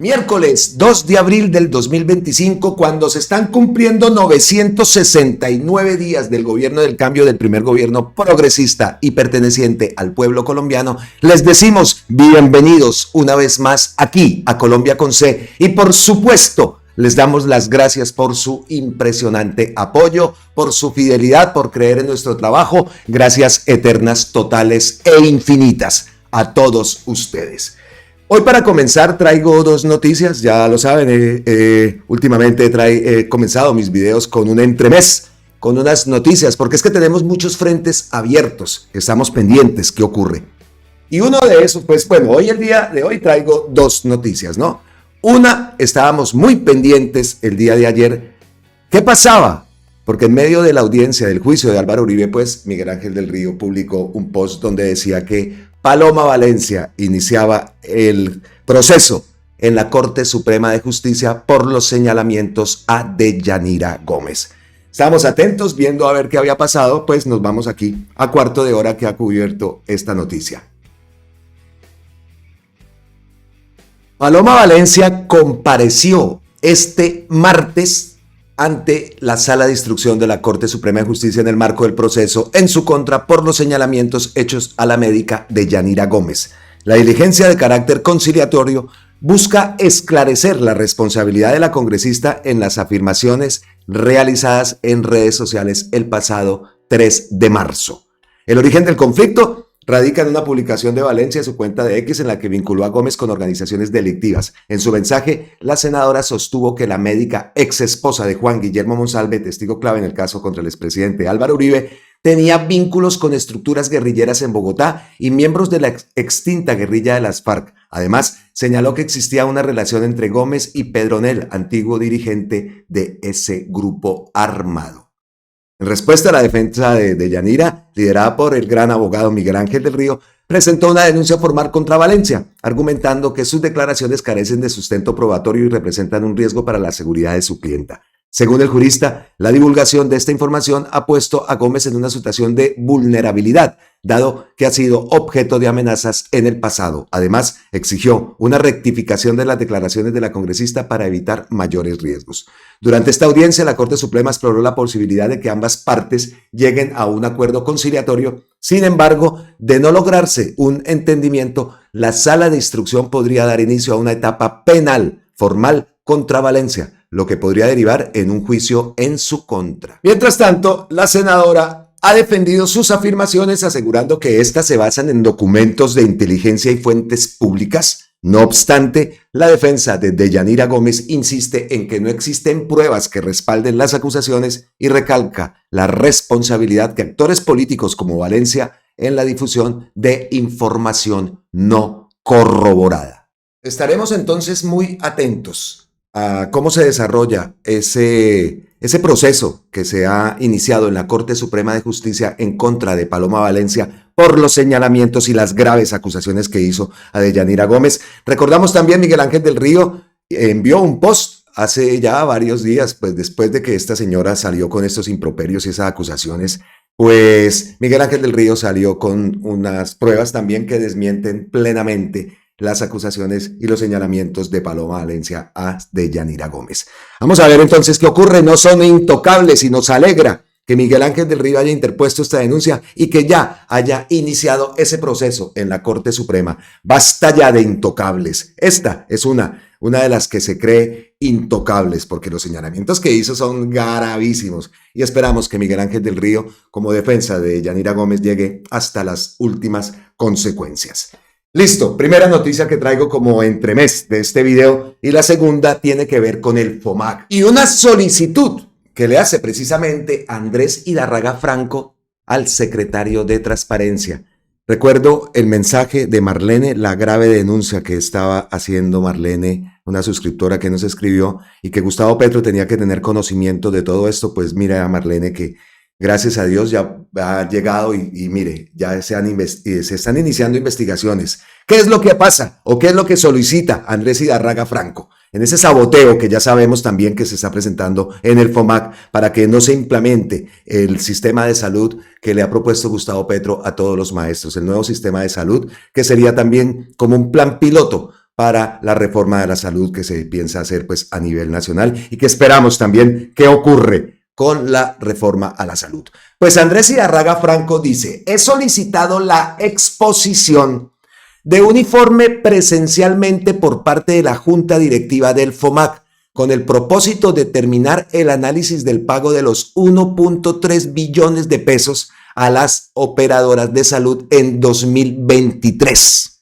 Miércoles 2 de abril del 2025, cuando se están cumpliendo 969 días del gobierno del cambio, del primer gobierno progresista y perteneciente al pueblo colombiano, les decimos bienvenidos una vez más aquí a Colombia con C, y por supuesto les damos las gracias por su impresionante apoyo, por su fidelidad, por creer en nuestro trabajo. Gracias eternas, totales e infinitas a todos ustedes. Hoy para comenzar traigo dos noticias, ya lo saben, últimamente he comenzado mis videos con un entremés, con unas noticias, porque es que tenemos muchos frentes abiertos, estamos pendientes, ¿qué ocurre? Y uno de esos, pues bueno, hoy el día de hoy traigo dos noticias, ¿no? Una, estábamos muy pendientes el día de ayer, ¿qué pasaba? Porque en medio de la audiencia del juicio de Álvaro Uribe, pues Miguel Ángel del Río publicó un post donde decía que Paloma Valencia iniciaba el proceso en la Corte Suprema de Justicia por los señalamientos a Deyanira Gómez. Estábamos atentos viendo a ver qué había pasado, pues nos vamos aquí a cuarto de hora que ha cubierto esta noticia. Paloma Valencia compareció este martes ante la Sala de Instrucción de la Corte Suprema de Justicia en el marco del proceso en su contra por los señalamientos hechos a la médica Deyanira Gómez. La diligencia de carácter conciliatorio busca esclarecer la responsabilidad de la congresista en las afirmaciones realizadas en redes sociales el pasado 3 de marzo. El origen del conflicto radica en una publicación de Valencia de su cuenta de X en la que vinculó a Gómez con organizaciones delictivas. En su mensaje, la senadora sostuvo que la médica ex esposa de Juan Guillermo Monsalve, testigo clave en el caso contra el expresidente Álvaro Uribe, tenía vínculos con estructuras guerrilleras en Bogotá y miembros de la extinta guerrilla de las FARC. Además, señaló que existía una relación entre Gómez y Pedronel, antiguo dirigente de ese grupo armado. En respuesta a la defensa de Deyanira, liderada por el gran abogado Miguel Ángel del Río, presentó una denuncia formal contra Valencia, argumentando que sus declaraciones carecen de sustento probatorio y representan un riesgo para la seguridad de su clienta. Según el jurista, la divulgación de esta información ha puesto a Gómez en una situación de vulnerabilidad, dado que ha sido objeto de amenazas en el pasado. Además, exigió una rectificación de las declaraciones de la congresista para evitar mayores riesgos. Durante esta audiencia, la Corte Suprema exploró la posibilidad de que ambas partes lleguen a un acuerdo conciliatorio. Sin embargo, de no lograrse un entendimiento, la Sala de Instrucción podría dar inicio a una etapa penal formal contra Valencia, lo que podría derivar en un juicio en su contra. Mientras tanto, la senadora ha defendido sus afirmaciones asegurando que éstas se basan en documentos de inteligencia y fuentes públicas. No obstante, la defensa de Deyanira Gómez insiste en que no existen pruebas que respalden las acusaciones y recalca la responsabilidad de actores políticos como Valencia en la difusión de información no corroborada. Estaremos entonces muy atentos a cómo se desarrolla ese proceso que se ha iniciado en la Corte Suprema de Justicia en contra de Paloma Valencia por los señalamientos y las graves acusaciones que hizo a Deyanira Gómez. Recordamos también Miguel Ángel del Río envió un post hace ya varios días, pues después de que esta señora salió con estos improperios y esas acusaciones, pues Miguel Ángel del Río salió con unas pruebas también que desmienten plenamente las acusaciones y los señalamientos de Paloma Valencia a Deyanira Gómez. Vamos a ver entonces qué ocurre. No son intocables y nos alegra que Miguel Ángel del Río haya interpuesto esta denuncia y que ya haya iniciado ese proceso en la Corte Suprema. Basta ya de intocables. Esta es una de las que se cree intocables, porque los señalamientos que hizo son gravísimos y esperamos que Miguel Ángel del Río, como defensa de Deyanira Gómez, llegue hasta las últimas consecuencias. Listo, primera noticia que traigo como entremés de este video, y la segunda tiene que ver con el FOMAC y una solicitud que le hace precisamente Andrés Idarraga Franco al secretario de Transparencia. Recuerdo el mensaje de Marlene, la grave denuncia que estaba haciendo Marlene, una suscriptora que nos escribió, y que Gustavo Petro tenía que tener conocimiento de todo esto. Pues mira a Marlene que gracias a Dios ya ha llegado y mire, ya se están iniciando investigaciones. ¿Qué es lo que pasa o qué es lo que solicita Andrés Idarraga Franco en ese saboteo que ya sabemos también que se está presentando en el FOMAC para que no se implemente el sistema de salud que le ha propuesto Gustavo Petro a todos los maestros, el nuevo sistema de salud que sería también como un plan piloto para la reforma de la salud que se piensa hacer pues a nivel nacional y que esperamos también que ocurre con la reforma a la salud. Pues Andrés Zidárraga Franco dice: he solicitado la exposición de un informe presencialmente por parte de la Junta Directiva del FOMAC con el propósito de terminar el análisis del pago de los 1.3 billones de pesos a las operadoras de salud en 2023.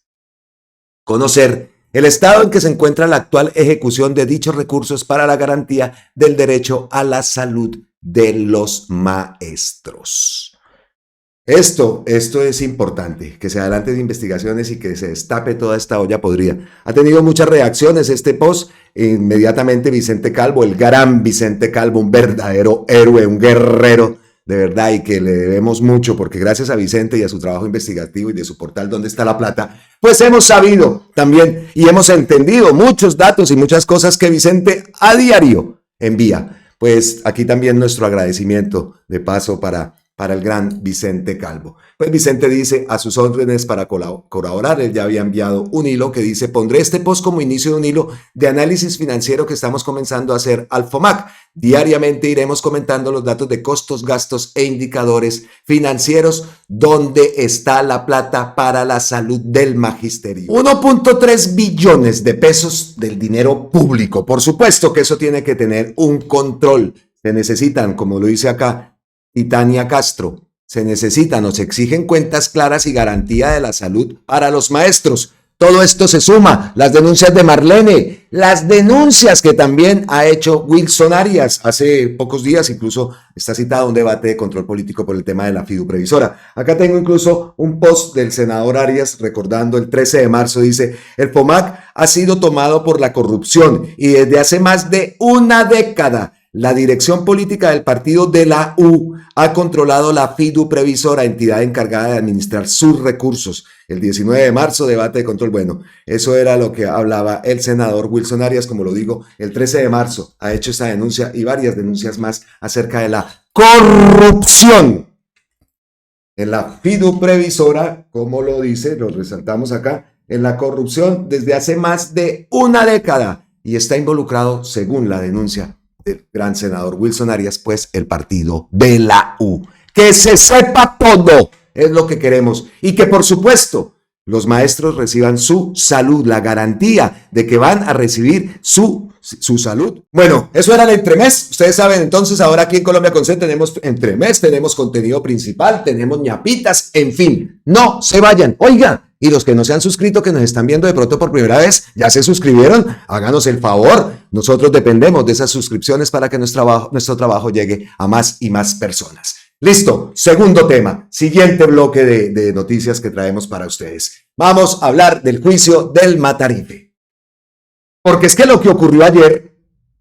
Conocer el estado en que se encuentra la actual ejecución de dichos recursos para la garantía del derecho a la salud de los maestros. Esto es importante, que se adelanten investigaciones y que se destape toda esta olla podrida. Ha tenido muchas reacciones este post. Inmediatamente Vicente Calvo, el gran Vicente Calvo, un verdadero héroe, un guerrero de verdad, y que le debemos mucho porque gracias a Vicente y a su trabajo investigativo y de su portal ¿Dónde está la plata?, pues hemos sabido también y hemos entendido muchos datos y muchas cosas que Vicente a diario envía. Pues aquí también nuestro agradecimiento de paso para el gran Vicente Calvo. Pues Vicente dice a sus órdenes para colaborar. Él ya había enviado un hilo que dice: pondré este post como inicio de un hilo de análisis financiero que estamos comenzando a hacer al FOMAC. Diariamente iremos comentando los datos de costos, gastos e indicadores financieros, donde está la plata para la salud del magisterio. 1.3 billones de pesos del dinero público. Por supuesto que eso tiene que tener un control. Se necesitan, como lo dice acá Titania Castro, se necesitan o se exigen cuentas claras y garantía de la salud para los maestros. Todo esto se suma, las denuncias de Marlene, las denuncias que también ha hecho Wilson Arias. Hace pocos días incluso está citado un debate de control político por el tema de la FIDU previsora. Acá tengo incluso un post del senador Arias recordando el 13 de marzo, dice: el FOMAC ha sido tomado por la corrupción y desde hace más de una década la dirección política del partido de la U ha controlado la FIDU previsora, entidad encargada de administrar sus recursos. El 19 de marzo, debate de control. Bueno, eso era lo que hablaba el senador Wilson Arias. Como lo digo, el 13 de marzo ha hecho esta denuncia y varias denuncias más acerca de la corrupción en la FIDU previsora, como lo dice, lo resaltamos acá, en la corrupción desde hace más de una década y está involucrado, según la denuncia del gran senador Wilson Arias, pues el partido de la U. Que se sepa todo es lo que queremos y que por supuesto los maestros reciban su salud, la garantía de que van a recibir su salud. Bueno, eso era el entremés. Ustedes saben, entonces ahora aquí en Colombia con C tenemos entremés, tenemos contenido principal, tenemos ñapitas, en fin, no se vayan. Oiga, y los que no se han suscrito, que nos están viendo de pronto por primera vez, ya se suscribieron, háganos el favor. Nosotros dependemos de esas suscripciones para que nuestro trabajo llegue a más y más personas. Listo, segundo tema, siguiente bloque de noticias que traemos para ustedes. Vamos a hablar del juicio del Matarife. Porque es que lo que ocurrió ayer,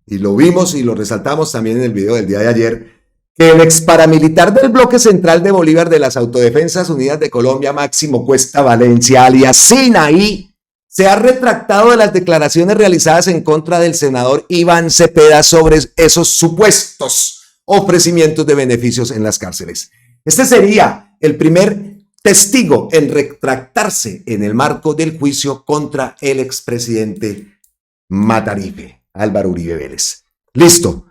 y lo vimos y lo resaltamos también en el video del día de ayer, que el ex paramilitar del bloque central de Bolívar de las Autodefensas Unidas de Colombia, Máximo Cuesta Valencia, alias Sinaí, se ha retractado de las declaraciones realizadas en contra del senador Iván Cepeda sobre esos supuestos ofrecimientos de beneficios en las cárceles. Este sería el primer testigo en retractarse en el marco del juicio contra el expresidente Matarife, Álvaro Uribe Vélez. Listo.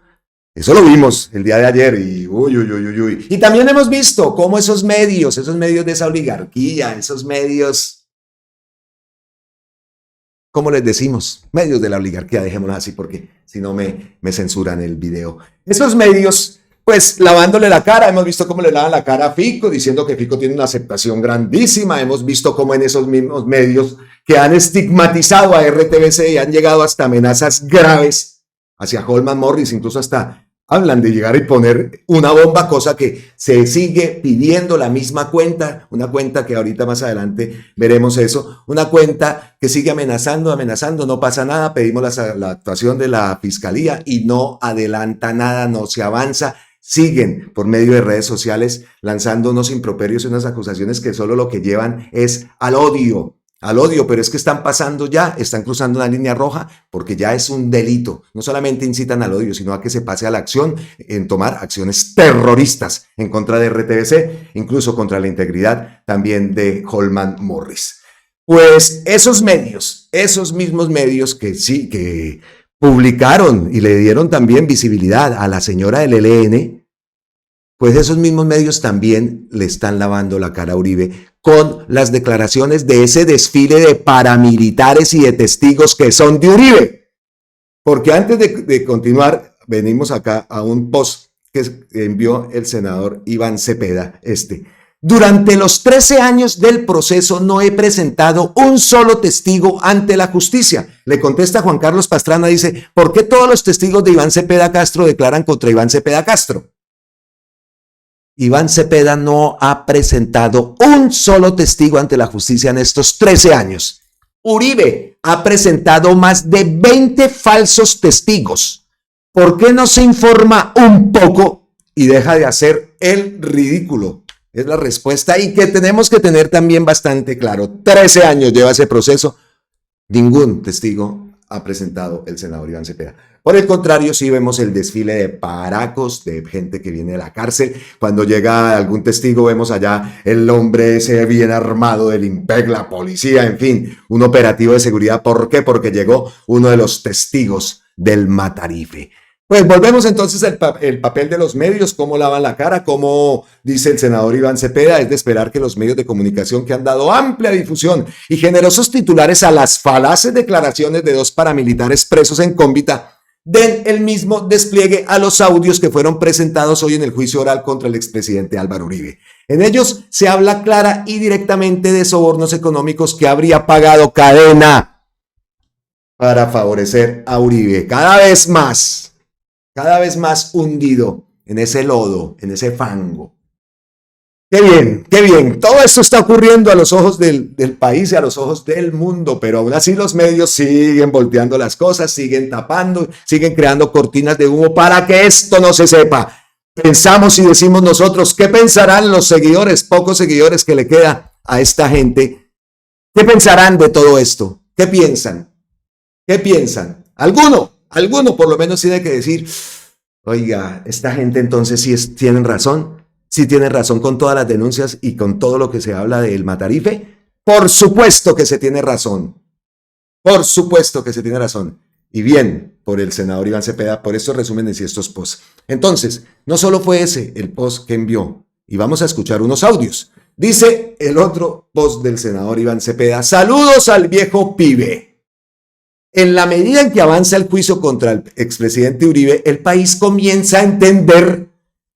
Eso lo vimos el día de ayer y uy. Y también hemos visto cómo esos medios de esa oligarquía, esos medios, ¿cómo les decimos? Medios de la oligarquía, dejémoslos así porque si no me censuran el video. Esos medios, pues lavándole la cara, hemos visto cómo le lavan la cara a Fico, diciendo que Fico tiene una aceptación grandísima. Hemos visto cómo en esos mismos medios que han estigmatizado a RTBC y han llegado hasta amenazas graves hacia Holman Morris, incluso hasta hablan de llegar y poner una bomba, cosa que se sigue pidiendo la misma cuenta, una cuenta que ahorita más adelante veremos eso, una cuenta que sigue amenazando, no pasa nada, pedimos la actuación de la fiscalía y no adelanta nada, no se avanza. Siguen por medio de redes sociales lanzando unos improperios y unas acusaciones que solo lo que llevan es al odio, pero es que están pasando ya, están cruzando una línea roja porque ya es un delito. No solamente incitan al odio, sino a que se pase a la acción en tomar acciones terroristas en contra de RTBC, incluso contra la integridad también de Holman Morris. Pues esos mismos medios que sí, que publicaron y le dieron también visibilidad a la señora del ELN, pues esos mismos medios también le están lavando la cara a Uribe con las declaraciones de ese desfile de paramilitares y de testigos que son de Uribe. Porque antes de continuar, venimos acá a un post que envió el senador Iván Cepeda, Durante los 13 años del proceso no he presentado un solo testigo ante la justicia. Le contesta Juan Carlos Pastrana, dice, ¿por qué todos los testigos de Iván Cepeda Castro declaran contra Iván Cepeda Castro? Iván Cepeda no ha presentado un solo testigo ante la justicia en estos 13 años. Uribe ha presentado más de 20 falsos testigos. ¿Por qué no se informa un poco y deja de hacer el ridículo? Es la respuesta y que tenemos que tener también bastante claro. 13 años lleva ese proceso. Ningún testigo ha presentado el senador Iván Cepeda. Por el contrario, sí vemos el desfile de paracos, de gente que viene de la cárcel. Cuando llega algún testigo, vemos allá el hombre ese bien armado del IMPEC, la policía, en fin, un operativo de seguridad. ¿Por qué? Porque llegó uno de los testigos del Matarife. Pues volvemos entonces al papel de los medios, cómo lavan la cara, como dice el senador Iván Cepeda, es de esperar que los medios de comunicación que han dado amplia difusión y generosos titulares a las falaces declaraciones de 2 paramilitares presos en Cómbita, den el mismo despliegue a los audios que fueron presentados hoy en el juicio oral contra el expresidente Álvaro Uribe. En ellos se habla clara y directamente de sobornos económicos que habría pagado Cadena para favorecer a Uribe. Cada vez más hundido en ese lodo, en ese fango. Qué bien, qué bien. Todo esto está ocurriendo a los ojos del país y a los ojos del mundo, pero aún así los medios siguen volteando las cosas, siguen tapando, siguen creando cortinas de humo para que esto no se sepa. Pensamos y decimos nosotros, ¿qué pensarán los seguidores, pocos seguidores que le queda a esta gente? ¿Qué pensarán de todo esto? ¿Qué piensan? ¿Qué piensan? Alguno por lo menos tiene que decir, oiga, esta gente entonces tienen razón. Si tienen razón con todas las denuncias y con todo lo que se habla del Matarife, por supuesto que se tiene razón. Por supuesto que se tiene razón. Y bien, por el senador Iván Cepeda, por estos resúmenes y estos posts. Entonces, no solo fue ese el post que envió, y vamos a escuchar unos audios. Dice el otro post del senador Iván Cepeda, saludos al viejo pibe. En la medida en que avanza el juicio contra el expresidente Uribe, el país comienza a entender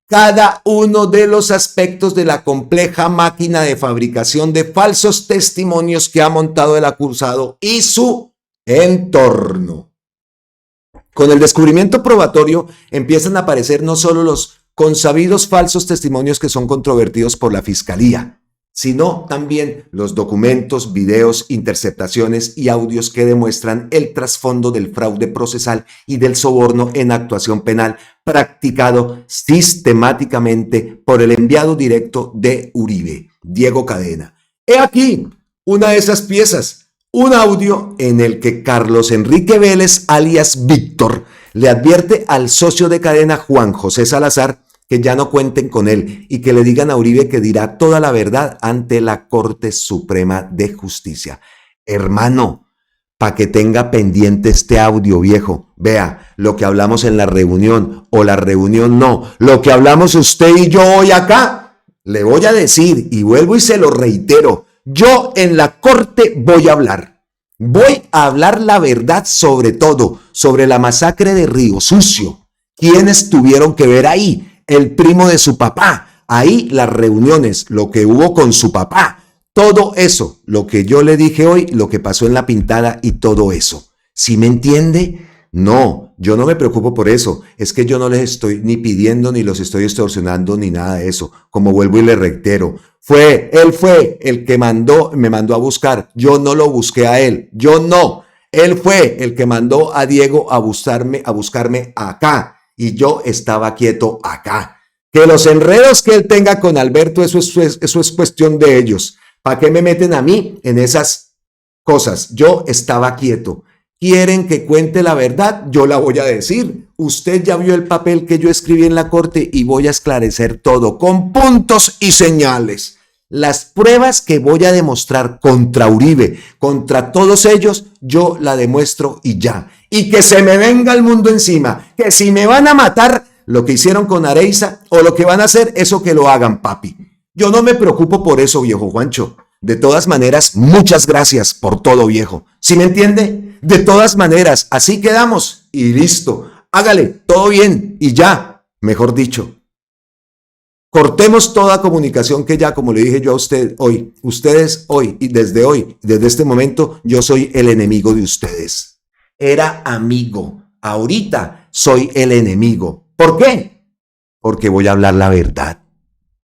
cada uno de los aspectos de la compleja máquina de fabricación de falsos testimonios que ha montado el acusado y su entorno. Con el descubrimiento probatorio empiezan a aparecer no solo los consabidos falsos testimonios que son controvertidos por la Fiscalía, sino también los documentos, videos, interceptaciones y audios que demuestran el trasfondo del fraude procesal y del soborno en actuación penal practicado sistemáticamente por el enviado directo de Uribe, Diego Cadena. He aquí una de esas piezas, un audio en el que Carlos Enrique Vélez, alias Víctor, le advierte al socio de Cadena, Juan José Salazar, que ya no cuenten con él y que le digan a Uribe que dirá toda la verdad ante la Corte Suprema de Justicia. Hermano, para que tenga pendiente este audio, viejo. Vea, lo que hablamos en la reunión o la reunión no, lo que hablamos usted y yo hoy acá, le voy a decir y vuelvo y se lo reitero, yo en la Corte voy a hablar. Voy a hablar la verdad sobre todo, sobre la masacre de Río Sucio. ¿Quiénes tuvieron que ver ahí? El primo de su papá, ahí las reuniones, lo que hubo con su papá, todo eso, lo que yo le dije hoy, lo que pasó en la pintada y todo eso. ¿Sí me entiende? No, yo no me preocupo por eso, es que yo no les estoy ni pidiendo ni los estoy extorsionando ni nada de eso, como vuelvo y le reitero. Él fue el que me mandó a buscar, yo no lo busqué a él, yo no. Él fue el que mandó a Diego a buscarme acá. Y yo estaba quieto acá. Que los enredos que él tenga con Alberto, eso es cuestión de ellos. ¿Para qué me meten a mí en esas cosas? Yo estaba quieto. ¿Quieren que cuente la verdad? Yo la voy a decir. Usted ya vio el papel que yo escribí en la Corte y voy a esclarecer todo con puntos y señales. Las pruebas que voy a demostrar contra Uribe, contra todos ellos, yo la demuestro y ya. Y que se me venga el mundo encima, que si me van a matar lo que hicieron con Areiza o lo que van a hacer, eso que lo hagan, papi. Yo no me preocupo por eso, viejo Juancho. De todas maneras, muchas gracias por todo, viejo. ¿Sí me entiende? De todas maneras, así quedamos y listo. Hágale, todo bien y ya, mejor dicho. Cortemos toda comunicación que ya, como le dije yo a usted hoy, ustedes hoy, desde este momento, yo soy el enemigo de ustedes. Era amigo, ahorita soy el enemigo. ¿Por qué? Porque voy a hablar la verdad.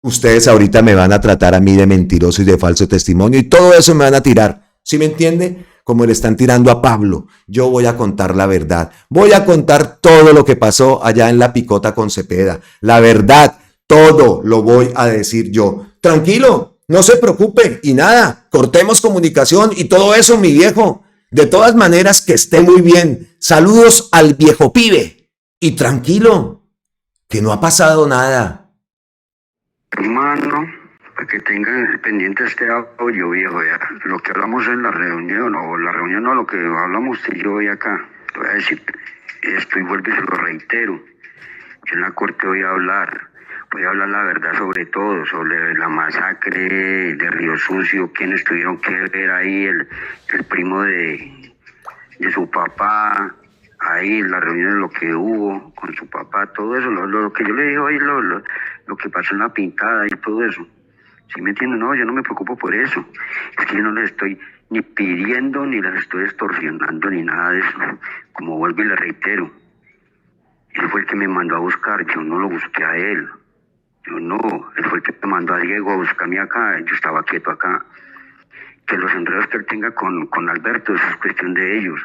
Ustedes ahorita me van a tratar a mí de mentiroso y de falso testimonio y todo eso me van a tirar. ¿Sí me entiende? Como le están tirando a Pablo. Yo voy a contar la verdad. Voy a contar todo lo que pasó allá en la picota con Cepeda. La verdad, todo lo voy a decir yo. Tranquilo, no se preocupe y nada, cortemos comunicación y todo eso, mi viejo. De todas maneras, que esté muy bien. Saludos al viejo pibe. Y tranquilo, que no ha pasado nada. Hermano, para que tengan pendiente este audio, viejo, ya. Lo que hablamos en la reunión, o lo que hablamos usted y yo hoy acá. Te voy a decir esto y vuelvo y se lo reitero. Yo en la corte voy a hablar la verdad sobre todo, sobre la masacre de Río Sucio, quienes tuvieron que ver ahí, el primo de su papá, ahí la reunión, lo que hubo con su papá, todo eso, lo que yo le dije hoy, lo que pasó en la pintada y todo eso. ¿Sí me entienden? No, yo no me preocupo por eso. Es que yo no les estoy ni pidiendo, ni les estoy extorsionando, ni nada de eso. Como vuelvo y le reitero, él fue el que me mandó a buscar, yo no lo busqué a él. Yo no, él fue el que me mandó a Diego a buscarme acá, yo estaba quieto acá. Que los enredos que él tenga con Alberto, eso es cuestión de ellos.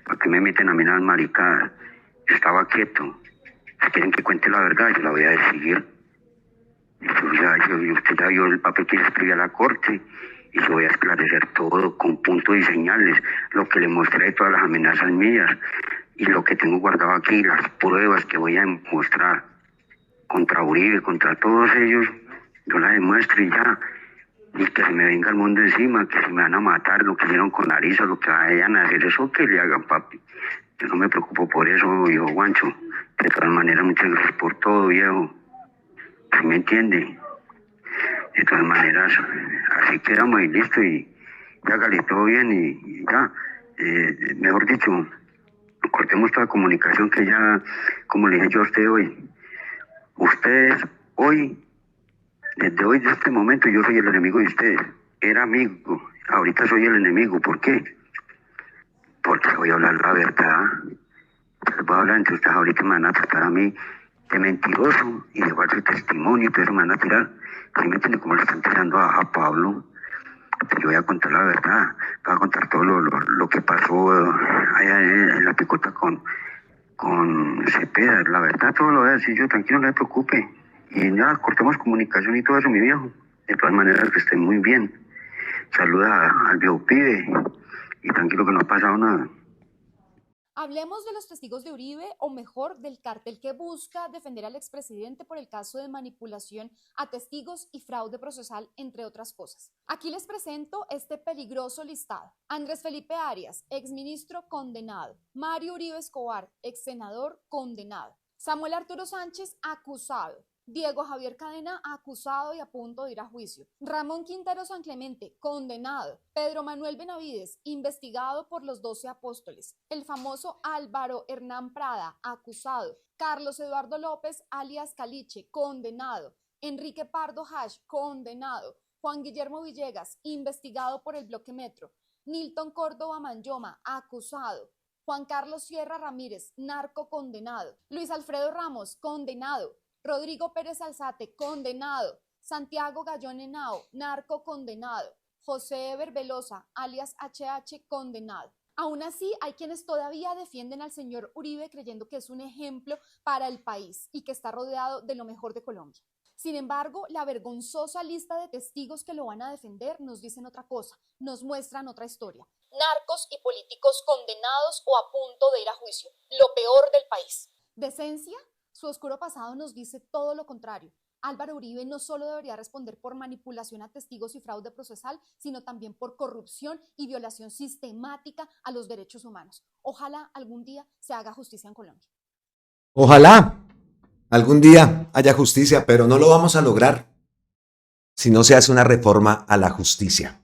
¿Para qué me meten a mí en las maricadas? Yo estaba quieto. Si quieren que cuente la verdad, yo la voy a decidir. Usted ya vio el papel que le escribí a la corte y yo voy a esclarecer todo con puntos y señales, lo que le mostré de todas las amenazas mías y lo que tengo guardado aquí, las pruebas que voy a mostrar contra Uribe, contra todos ellos, yo las demuestro y ya. Y que se me venga el mundo encima, que se me van a matar, lo que hicieron con Arisa, lo que vayan a hacer, eso que le hagan, papi. Yo no me preocupo por eso, yo, Guancho. De todas maneras, muchas gracias por todo, viejo. ¿Sí me entiende? De todas maneras, así quedamos y listo, y hágale todo bien y ya. Mejor dicho, cortemos toda comunicación que ya, como le dije yo a usted hoy, ustedes hoy, desde hoy, de este momento, yo soy el enemigo de ustedes. Era amigo, ahorita soy el enemigo. ¿Por qué? Porque voy a hablar la verdad. Les voy a hablar entre ustedes ahorita, me van a tratar a mí de mentiroso y de falso testimonio, pero me van a tirar. ¿Sí me entiende cómo le están tirando a Pablo? Yo voy a contar la verdad, voy a contar todo lo que pasó allá en la picota con Cepeda. La verdad, todo lo voy a decir yo, tranquilo, no se preocupe. Y nada, cortemos comunicación y todo eso, mi viejo. De todas maneras, que estén muy bien. Saluda al viejo pibe y tranquilo que no ha pasado nada. Hablemos de los testigos de Uribe, o mejor, del cartel que busca defender al expresidente por el caso de manipulación a testigos y fraude procesal, entre otras cosas. Aquí les presento este peligroso listado. Andrés Felipe Arias, exministro, condenado. Mario Uribe Escobar, exsenador, condenado. Samuel Arturo Sánchez, acusado. Diego Javier Cadena, acusado y a punto de ir a juicio. Ramón Quintero San Clemente, condenado. Pedro Manuel Benavides, investigado por los 12 apóstoles. El famoso Álvaro Hernán Prada, acusado. Carlos Eduardo López, alias Caliche, condenado. Enrique Pardo Hash, condenado. Juan Guillermo Villegas, investigado por el Bloque Metro. Nilton Córdoba Manyoma, acusado. Juan Carlos Sierra Ramírez, narco, condenado. Luis Alfredo Ramos, condenado. Rodrigo Pérez Alzate, condenado. Santiago Gallón Henao, narco, condenado. José Eber Velosa, alias HH, condenado. Aún así, hay quienes todavía defienden al señor Uribe creyendo que es un ejemplo para el país y que está rodeado de lo mejor de Colombia. Sin embargo, la vergonzosa lista de testigos que lo van a defender nos dicen otra cosa, nos muestran otra historia. Narcos y políticos condenados o a punto de ir a juicio, lo peor del país. ¿Decencia? Su oscuro pasado nos dice todo lo contrario. Álvaro Uribe no solo debería responder por manipulación a testigos y fraude procesal, sino también por corrupción y violación sistemática a los derechos humanos. Ojalá algún día se haga justicia en Colombia. Ojalá algún día haya justicia, pero no lo vamos a lograr si no se hace una reforma a la justicia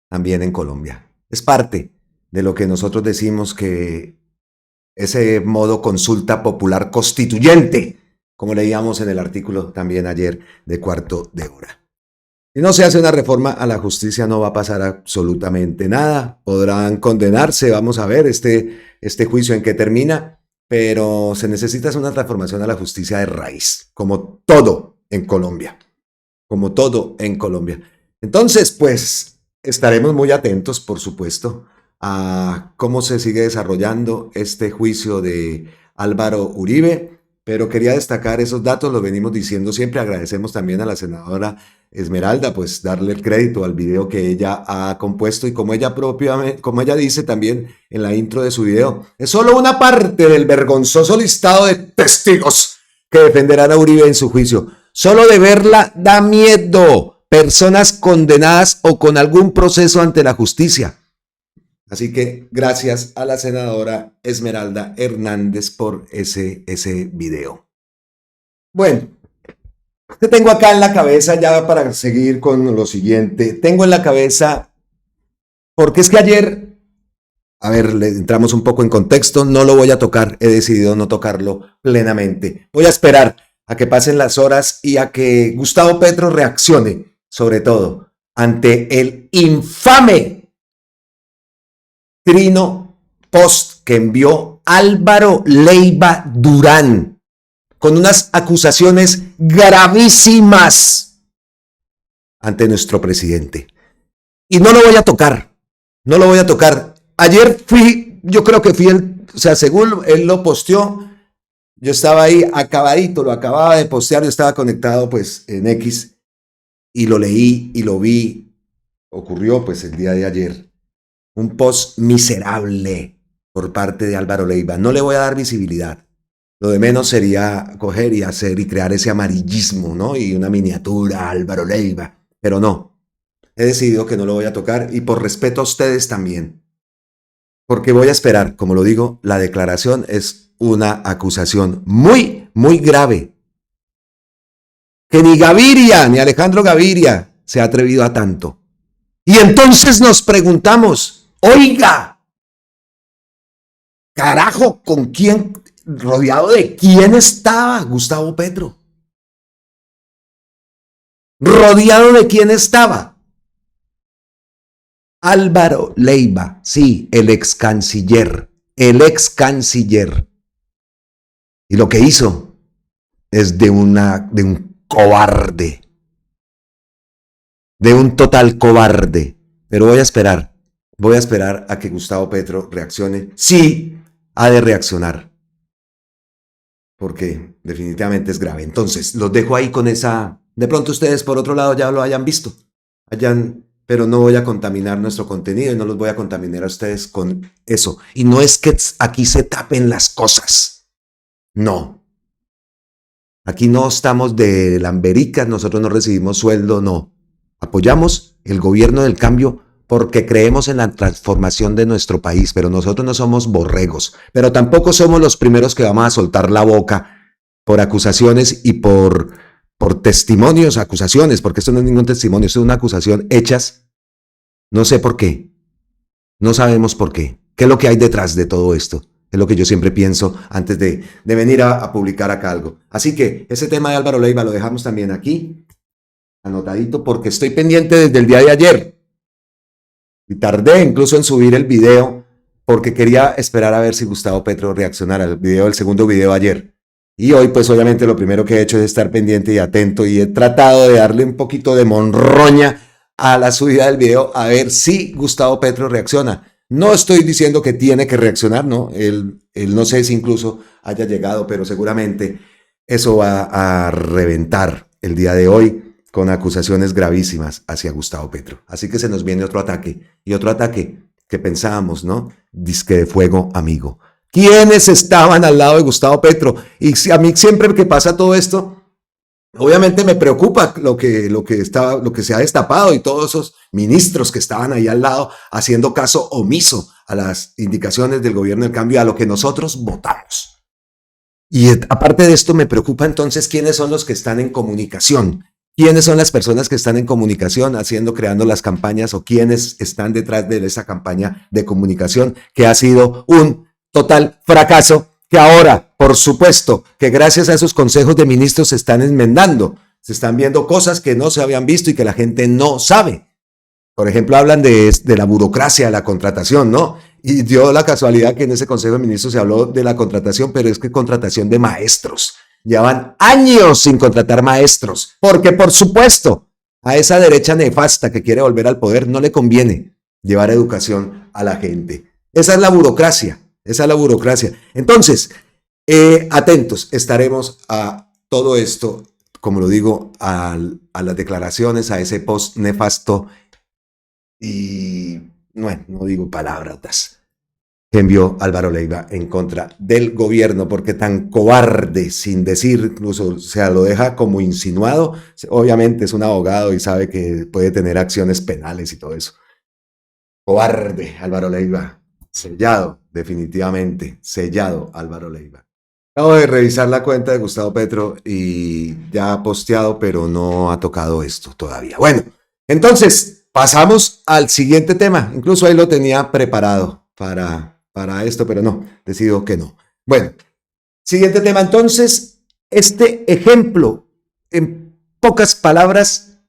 también en Colombia. Es parte de lo que nosotros decimos que ese modo consulta popular constituyente, como leíamos en el artículo también ayer de Cuarto de Hora. Si no se hace una reforma a la justicia no va a pasar absolutamente nada. Podrán condenarse, vamos a ver este juicio en qué termina, pero se necesita una transformación a la justicia de raíz, como todo en Colombia. Como todo en Colombia. Entonces, pues, estaremos muy atentos, por supuesto, a cómo se sigue desarrollando este juicio de Álvaro Uribe, pero quería destacar esos datos, los venimos diciendo siempre. Agradecemos también a la senadora Esmeralda, pues darle el crédito al video que ella ha compuesto y como ella dice también en la intro de su video, es solo una parte del vergonzoso listado de testigos que defenderán a Uribe en su juicio. Solo de verla da miedo. Personas condenadas o con algún proceso ante la justicia. Así que gracias a la senadora Esmeralda Hernández por ese video. Bueno, te tengo acá en la cabeza ya para seguir con lo siguiente. Tengo en la cabeza, porque es que ayer, a ver, le entramos un poco en contexto, no lo voy a tocar, he decidido no tocarlo plenamente. Voy a esperar a que pasen las horas y a que Gustavo Petro reaccione, sobre todo, ante el infame trino post que envió Álvaro Leiva Durán con unas acusaciones gravísimas ante nuestro presidente. Y no lo voy a tocar, no lo voy a tocar. Ayer yo creo que según él lo posteó, yo estaba ahí acabadito, lo acababa de postear, yo estaba conectado pues en X y lo leí y lo vi. Ocurrió pues el día de ayer. Un post miserable por parte de Álvaro Leiva. No le voy a dar visibilidad. Lo de menos sería coger y hacer y crear ese amarillismo, ¿no? Y una miniatura Álvaro Leiva. Pero no. He decidido que no lo voy a tocar y por respeto a ustedes también. Porque voy a esperar, como lo digo, la declaración es una acusación muy, muy grave. Que ni Gaviria, ni Alejandro Gaviria se ha atrevido a tanto. Y entonces nos preguntamos, oiga, carajo, ¿con quién, rodeado de quién estaba Gustavo Petro? ¿Rodeado de quién estaba? Álvaro Leiva, sí, el ex canciller. Y lo que hizo es de un cobarde, de un total cobarde. Pero voy a esperar a que Gustavo Petro reaccione. Sí, ha de reaccionar. Porque definitivamente es grave. Entonces, los dejo ahí con esa. De pronto ustedes por otro lado ya lo hayan visto. Pero no voy a contaminar nuestro contenido y no los voy a contaminar a ustedes con eso. Y no es que aquí se tapen las cosas. No. Aquí no estamos de lambericas, nosotros no recibimos sueldo, no. Apoyamos el gobierno del cambio porque creemos en la transformación de nuestro país, pero nosotros no somos borregos, pero tampoco somos los primeros que vamos a soltar la boca por acusaciones y por testimonios, acusaciones, porque esto no es ningún testimonio, esto es una acusación hechas, no sé por qué, no sabemos por qué, qué es lo que hay detrás de todo esto, es lo que yo siempre pienso antes de venir a publicar acá algo. Así que ese tema de Álvaro Leiva lo dejamos también aquí, anotadito, porque estoy pendiente desde el día de ayer. Y tardé incluso en subir el video porque quería esperar a ver si Gustavo Petro reaccionara al video, el segundo video ayer. Y hoy pues obviamente lo primero que he hecho es estar pendiente y atento y he tratado de darle un poquito de monroña a la subida del video a ver si Gustavo Petro reacciona. No estoy diciendo que tiene que reaccionar, ¿no? Él no sé si incluso haya llegado, pero seguramente eso va a reventar el día de hoy con acusaciones gravísimas hacia Gustavo Petro. Así que se nos viene otro ataque, y otro ataque que pensábamos, ¿no? Disque de fuego amigo. ¿Quiénes estaban al lado de Gustavo Petro? Y a mí siempre que pasa todo esto, Obviamente me preocupa lo que se ha destapado y todos esos ministros que estaban ahí al lado haciendo caso omiso a las indicaciones del gobierno del cambio, a lo que nosotros votamos. Y aparte de esto me preocupa entonces quiénes son los que están en comunicación, quiénes son las personas que están en comunicación creando las campañas, o quiénes están detrás de esa campaña de comunicación que ha sido un total fracaso, que ahora, por supuesto, que gracias a esos consejos de ministros se están enmendando, se están viendo cosas que no se habían visto y que la gente no sabe. Por ejemplo, hablan de la burocracia, de la contratación, ¿no? Y dio la casualidad que en ese consejo de ministros se habló de la contratación, pero es que contratación de maestros. Llevan años sin contratar maestros, porque por supuesto, a esa derecha nefasta que quiere volver al poder no le conviene llevar educación a la gente. Esa es la burocracia. Entonces, atentos, estaremos a todo esto, como lo digo, a las declaraciones, a ese post nefasto y no digo palabras que envió Álvaro Leiva en contra del gobierno, porque tan cobarde, sin decir, incluso, o sea, lo deja como insinuado. Obviamente es un abogado y sabe que puede tener acciones penales y todo eso. Cobarde, Álvaro Leiva. Sellado, definitivamente, sellado Álvaro Leiva. Acabo de revisar la cuenta de Gustavo Petro y ya ha posteado, pero no ha tocado esto todavía. Bueno, entonces pasamos al siguiente tema. Incluso ahí lo tenía preparado para esto, pero no, decido que no. Bueno, siguiente tema. Entonces, este ejemplo, en pocas palabras,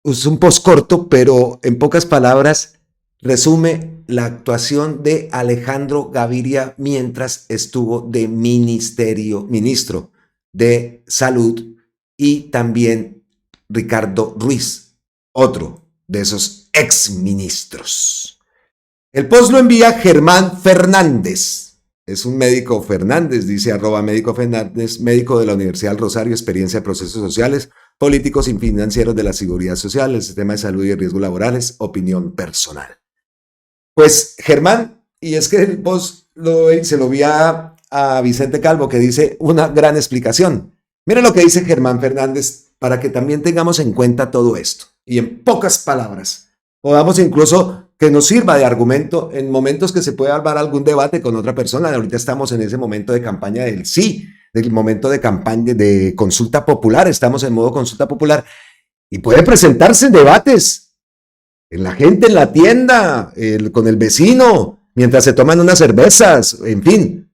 es un post corto, pero en pocas palabras resume la actuación de Alejandro Gaviria mientras estuvo de ministro de Salud, y también Ricardo Ruiz, otro de esos exministros. El post lo envía Germán Fernández. Es un médico Fernández, dice @médico Fernández, médico de la Universidad del Rosario, experiencia de procesos sociales, políticos y financieros de la seguridad social, el sistema de salud y riesgos laborales, opinión personal. Pues Germán, y es que el post se lo vi a Vicente Calvo, que dice una gran explicación. Miren lo que dice Germán Fernández para que también tengamos en cuenta todo esto. Y en pocas palabras, podamos incluso que nos sirva de argumento en momentos que se puede armar algún debate con otra persona. Ahorita estamos en ese momento de campaña del sí, del momento de campaña de consulta popular. Estamos en modo consulta popular y puede presentarse en debates. En la gente, en la tienda, con el vecino, mientras se toman unas cervezas, en fin.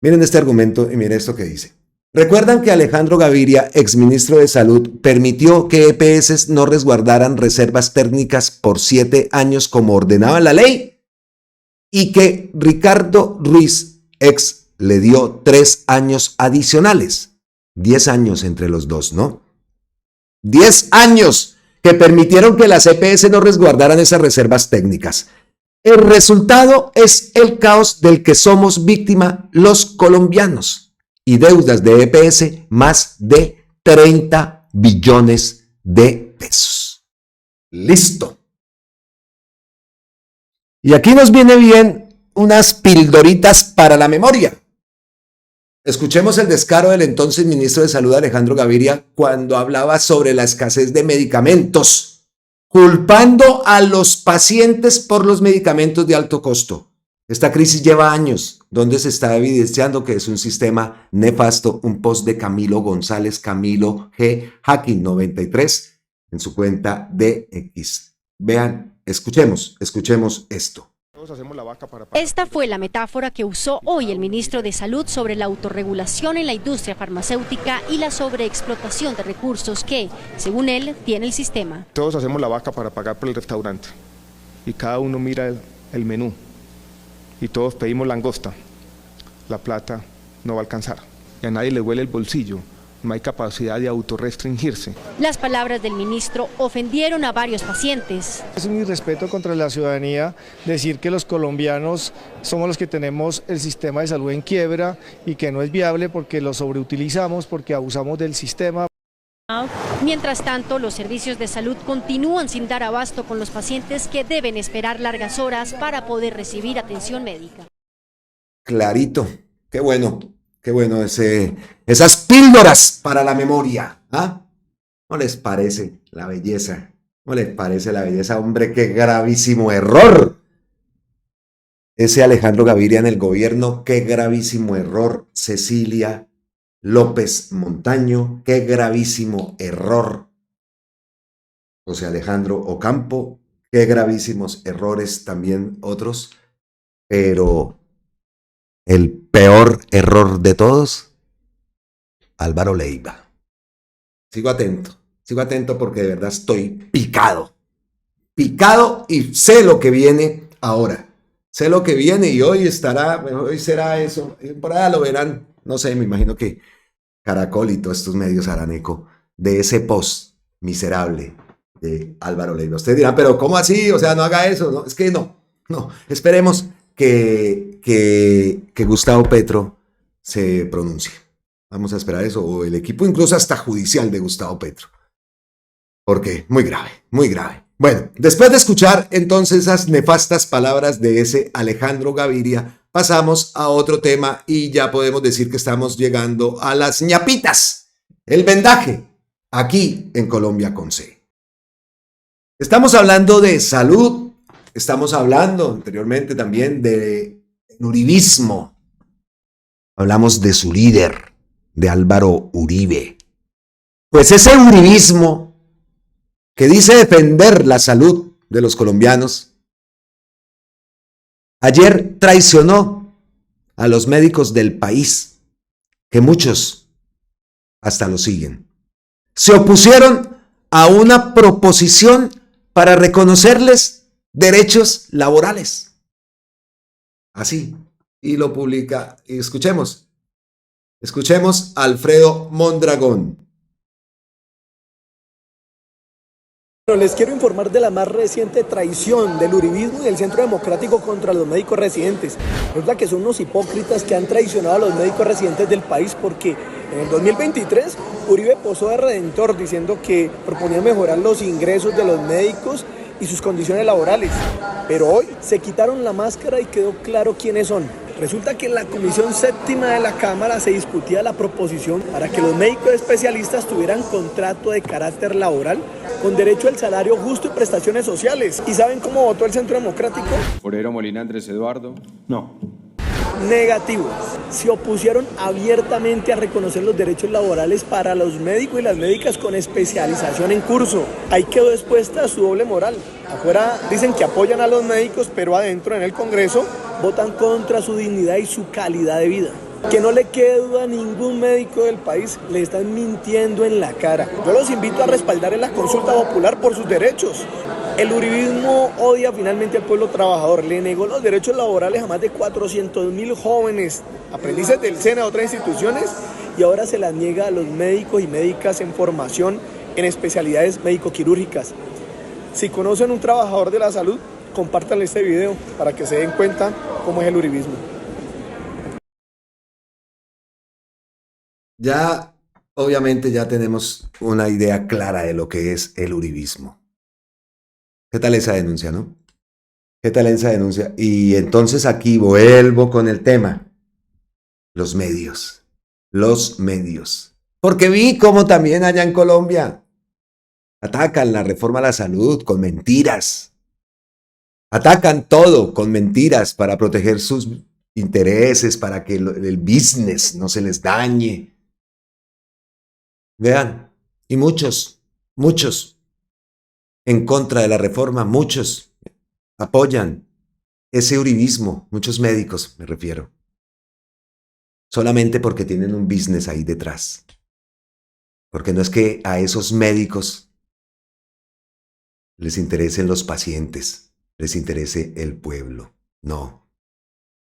Miren este argumento y miren esto que dice. ¿Recuerdan que Alejandro Gaviria, exministro de Salud, permitió que EPS no resguardaran reservas técnicas por 7 años como ordenaba la ley? Y que Ricardo Ruiz, le dio 3 años adicionales. 10 años entre los dos, ¿no? 10 años que permitieron que las EPS no resguardaran esas reservas técnicas. El resultado es el caos del que somos víctima los colombianos, y deudas de EPS más de 30 billones de pesos. Listo. Y aquí nos viene bien unas pildoritas para la memoria. Escuchemos el descaro del entonces ministro de Salud Alejandro Gaviria cuando hablaba sobre la escasez de medicamentos, culpando a los pacientes por los medicamentos de alto costo. Esta crisis lleva años, donde se está evidenciando que es un sistema nefasto. Un post de Camilo González, Camilo G. Hacking 93, en su cuenta de X. Vean, escuchemos esto. Esta fue la metáfora que usó hoy el ministro de Salud sobre la autorregulación en la industria farmacéutica y la sobreexplotación de recursos que, según él, tiene el sistema. Todos hacemos la vaca para pagar por el restaurante y cada uno mira el menú y todos pedimos langosta. La plata no va a alcanzar y a nadie le huele el bolsillo. No hay capacidad de autorrestringirse. Las palabras del ministro ofendieron a varios pacientes. Es un irrespeto contra la ciudadanía decir que los colombianos somos los que tenemos el sistema de salud en quiebra y que no es viable porque lo sobreutilizamos, porque abusamos del sistema. Mientras tanto, los servicios de salud continúan sin dar abasto con los pacientes que deben esperar largas horas para poder recibir atención médica. Clarito, qué bueno. qué bueno esas píldoras para la memoria. ¿Ah? ¿No les parece la belleza? ¿No les parece la belleza? Hombre, qué gravísimo error. Ese Alejandro Gaviria en el gobierno, qué gravísimo error. Cecilia López Montaño, qué gravísimo error. José Alejandro Ocampo, qué gravísimos errores también otros. Pero el peor error de todos, Álvaro Leiva. Sigo atento porque de verdad estoy picado y sé lo que viene ahora. Sé lo que viene y hoy será eso. Por allá lo verán, no sé, me imagino que Caracol y todos estos medios harán eco de ese post miserable de Álvaro Leiva. Ustedes dirán, pero ¿cómo así? O sea, no haga eso. No, es que no. Esperemos que Gustavo Petro se pronuncie. Vamos a esperar eso, o el equipo incluso hasta judicial de Gustavo Petro. Porque muy grave. Bueno, después de escuchar entonces esas nefastas palabras de ese Alejandro Gaviria, pasamos a otro tema y ya podemos decir que estamos llegando a las ñapitas, el vendaje, aquí en Colombia con C. Estamos hablando de salud, estamos hablando anteriormente también de uribismo. Hablamos de su líder, de Álvaro Uribe. Pues ese uribismo que dice defender la salud de los colombianos, ayer traicionó a los médicos del país, que muchos hasta lo siguen. Se opusieron a una proposición para reconocerles derechos laborales. Así, y lo publica, y escuchemos a Alfredo Mondragón. Les quiero informar de la más reciente traición del uribismo y del Centro Democrático contra los médicos residentes. Resulta que son unos hipócritas que han traicionado a los médicos residentes del país porque en el 2023 Uribe posó de redentor diciendo que proponía mejorar los ingresos de los médicos y sus condiciones laborales. Pero hoy se quitaron la máscara y quedó claro quiénes son. Resulta que en la Comisión Séptima de la Cámara se discutía la proposición para que los médicos especialistas tuvieran contrato de carácter laboral con derecho al salario justo y prestaciones sociales. ¿Y saben cómo votó el Centro Democrático? Forero Molina Andrés Eduardo. No. Negativo. Se opusieron abiertamente a reconocer los derechos laborales para los médicos y las médicas con especialización en curso. Ahí quedó expuesta su doble moral. Afuera dicen que apoyan a los médicos, pero adentro en el Congreso votan contra su dignidad y su calidad de vida. Que no le quede duda a ningún médico del país, le están mintiendo en la cara. Yo los invito a respaldar en la consulta popular por sus derechos. El uribismo odia finalmente al pueblo trabajador, le negó los derechos laborales a más de 400.000 jóvenes, aprendices del SENA de otras instituciones, y ahora se las niega a los médicos y médicas en formación en especialidades médico-quirúrgicas. Si conocen un trabajador de la salud, compártanle este video para que se den cuenta cómo es el uribismo. Ya, obviamente, ya tenemos una idea clara de lo que es el uribismo. ¿Qué tal esa denuncia, no? ¿Qué tal esa denuncia? Y entonces aquí vuelvo con el tema. Los medios. Porque vi cómo también allá en Colombia atacan la reforma a la salud con mentiras. Atacan todo con mentiras para proteger sus intereses, para que el business no se les dañe. Vean, y muchos en contra de la reforma, muchos apoyan ese uribismo, muchos médicos me refiero, solamente porque tienen un business ahí detrás. Porque no es que a esos médicos les interesen los pacientes, les interese el pueblo, no,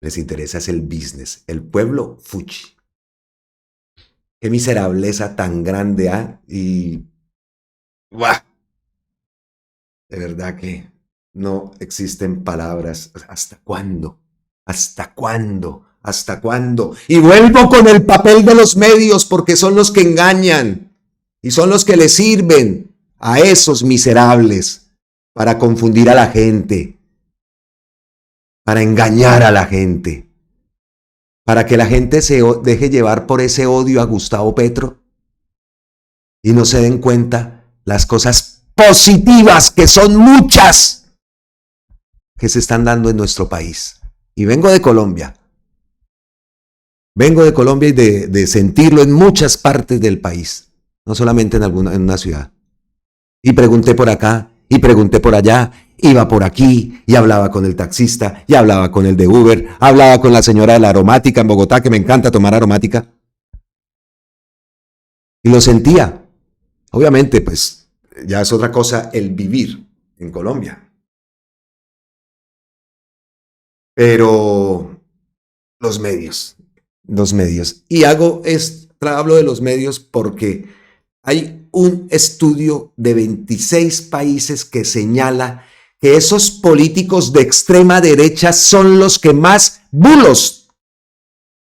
les interesa es el business, el pueblo fuchi. Qué miserableza tan grande, ¿ah? Y ¡buah! De verdad que no existen palabras. ¿Hasta cuándo? ¿Hasta cuándo? ¿Hasta cuándo? Y vuelvo con el papel de los medios porque son los que engañan y son los que le sirven a esos miserables para confundir a la gente, para engañar a la gente. para que la gente se deje llevar por ese odio a Gustavo Petro y no se den cuenta las cosas positivas, que son muchas, que se están dando en nuestro país. Y vengo de Colombia. Vengo de Colombia y de sentirlo en muchas partes del país, no solamente en una ciudad. Y pregunté por acá, y pregunté por allá, iba por aquí, y hablaba con el taxista, y hablaba con el de Uber, hablaba con la señora de la aromática en Bogotá, que me encanta tomar aromática. Y lo sentía. Obviamente, pues, ya es otra cosa el vivir en Colombia. Pero los medios. Y hablo de los medios porque hay un estudio de 26 países que señala que esos políticos de extrema derecha son los que más bulos,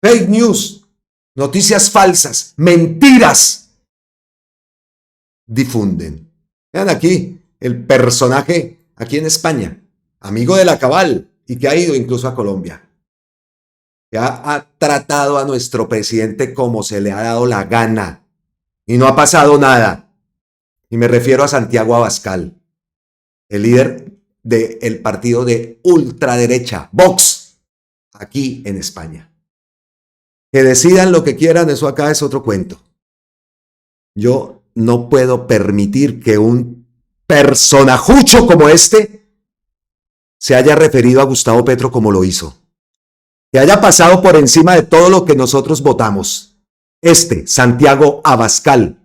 fake news, noticias falsas, mentiras difunden. Vean aquí el personaje aquí en España, amigo de la Cabal y que ha ido incluso a Colombia. Que ha tratado a nuestro presidente como se le ha dado la gana y no ha pasado nada. Y me refiero a Santiago Abascal, el líder del partido de ultraderecha, Vox, aquí en España. Que decidan lo que quieran, eso acá es otro cuento. Yo no puedo permitir que un personajucho como este se haya referido a Gustavo Petro como lo hizo. Que haya pasado por encima de todo lo que nosotros votamos. Santiago Abascal.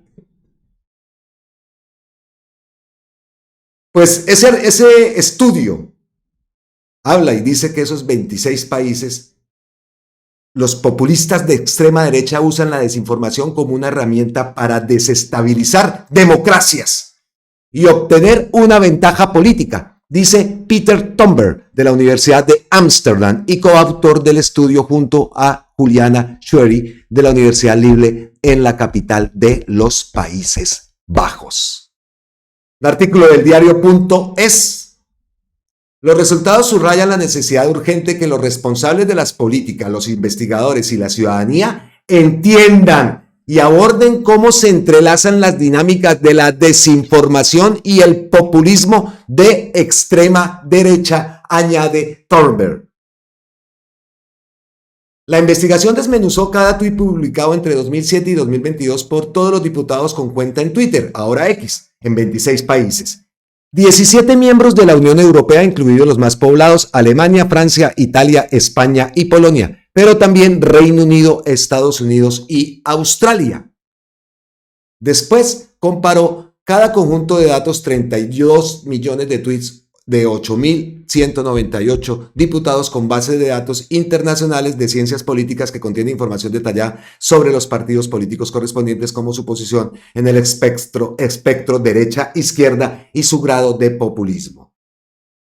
Pues ese estudio habla y dice que esos 26 países, los populistas de extrema derecha usan la desinformación como una herramienta para desestabilizar democracias y obtener una ventaja política. Dice Peter Tomber de la Universidad de Ámsterdam y coautor del estudio junto a Juliana Schwery de la Universidad Libre en la capital de los Países Bajos. El artículo del diario.es. Los resultados subrayan la necesidad urgente que los responsables de las políticas, los investigadores y la ciudadanía entiendan y aborden cómo se entrelazan las dinámicas de la desinformación y el populismo de extrema derecha, añade Thornberg. La investigación desmenuzó cada tuit publicado entre 2007 y 2022 por todos los diputados con cuenta en Twitter, ahora X, en 26 países. 17 miembros de la Unión Europea, incluidos los más poblados, Alemania, Francia, Italia, España y Polonia, pero también Reino Unido, Estados Unidos y Australia. Después comparó cada conjunto de datos, 32 millones de tweets de 8.198 diputados con bases de datos internacionales de ciencias políticas que contiene información detallada sobre los partidos políticos correspondientes como su posición en el espectro derecha-izquierda y su grado de populismo.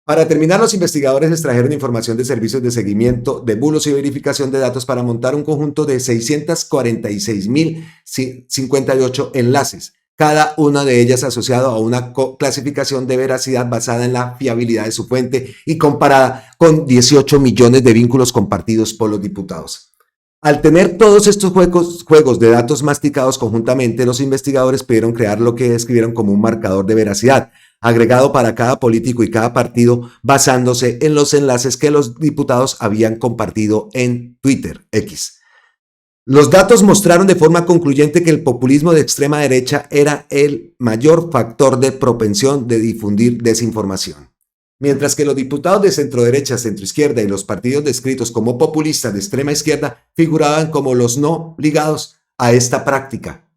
Para terminar, los investigadores extrajeron información de servicios de seguimiento de bulos y verificación de datos para montar un conjunto de 646.058 enlaces, cada una de ellas asociado a una clasificación de veracidad basada en la fiabilidad de su fuente y comparada con 18 millones de vínculos compartidos por los diputados. Al tener todos estos juegos de datos masticados conjuntamente, los investigadores pudieron crear lo que describieron como un marcador de veracidad, agregado para cada político y cada partido basándose en los enlaces que los diputados habían compartido en Twitter, X. Los datos mostraron de forma concluyente que el populismo de extrema derecha era el mayor factor de propensión de difundir desinformación, mientras que los diputados de centroderecha, centroizquierda y los partidos descritos como populistas de extrema izquierda figuraban como los no ligados a esta práctica.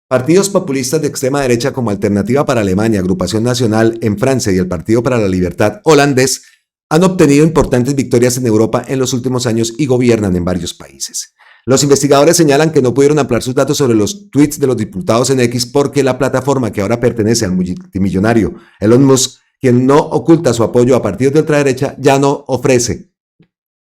Partidos populistas de extrema derecha como Alternativa para Alemania, Agrupación Nacional en Francia y el Partido para la Libertad holandés han obtenido importantes victorias en Europa en los últimos años y gobiernan en varios países. Los investigadores señalan que no pudieron ampliar sus datos sobre los tweets de los diputados en X porque la plataforma que ahora pertenece al multimillonario Elon Musk, quien no oculta su apoyo a partidos de ultraderecha, ya no ofrece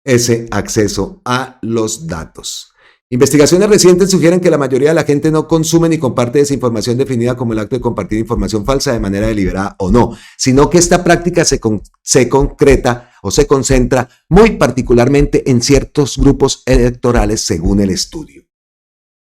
ese acceso a los datos. Investigaciones recientes sugieren que la mayoría de la gente no consume ni comparte desinformación definida como el acto de compartir información falsa de manera deliberada o no, sino que esta práctica se concreta o se concentra muy particularmente en ciertos grupos electorales según el estudio.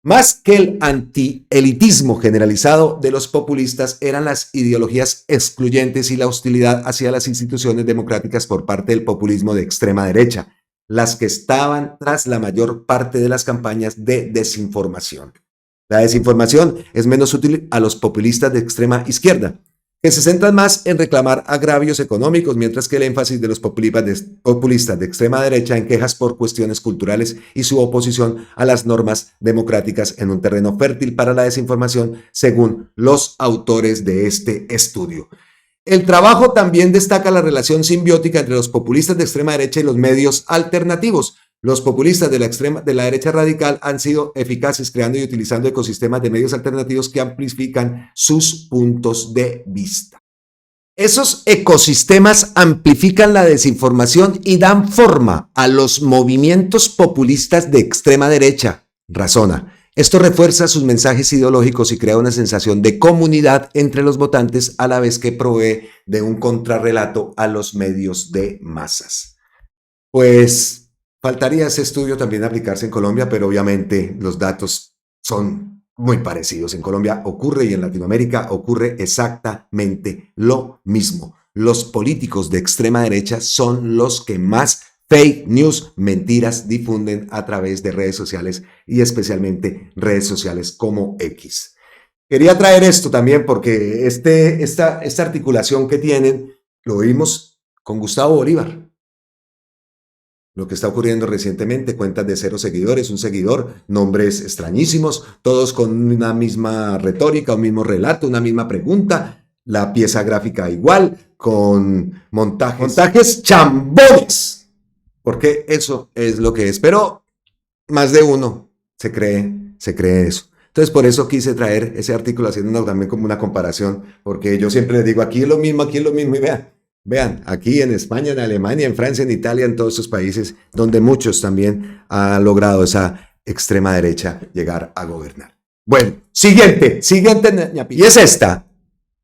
Más que el antielitismo generalizado de los populistas eran las ideologías excluyentes y la hostilidad hacia las instituciones democráticas por parte del populismo de extrema derecha, las que estaban tras la mayor parte de las campañas de desinformación. La desinformación es menos útil a los populistas de extrema izquierda, que se centran más en reclamar agravios económicos, mientras que el énfasis de los populistas de extrema derecha en quejas por cuestiones culturales y su oposición a las normas democráticas en un terreno fértil para la desinformación, según los autores de este estudio. El trabajo también destaca la relación simbiótica entre los populistas de extrema derecha y los medios alternativos. Los populistas de la derecha radical han sido eficaces creando y utilizando ecosistemas de medios alternativos que amplifican sus puntos de vista. Esos ecosistemas amplifican la desinformación y dan forma a los movimientos populistas de extrema derecha, razona. Esto refuerza sus mensajes ideológicos y crea una sensación de comunidad entre los votantes a la vez que provee de un contrarrelato a los medios de masas. Pues faltaría ese estudio también aplicarse en Colombia, pero obviamente los datos son muy parecidos. En Colombia ocurre y en Latinoamérica ocurre exactamente lo mismo. Los políticos de extrema derecha son los que más fake news, mentiras, difunden a través de redes sociales y especialmente redes sociales como X. Quería traer esto también porque esta articulación que tienen lo vimos con Gustavo Bolívar. Lo que está ocurriendo recientemente, cuentas de 0 seguidores, 1 seguidor, nombres extrañísimos, todos con una misma retórica, un mismo relato, una misma pregunta, la pieza gráfica igual, con montajes chambones. Porque eso es lo que es. Pero más de uno se cree eso. Entonces, por eso quise traer ese artículo haciendo también como una comparación, porque yo siempre les digo, aquí es lo mismo, y vean, aquí en España, en Alemania, en Francia, en Italia, en todos estos países, donde muchos también han logrado esa extrema derecha llegar a gobernar. Bueno, siguiente, y es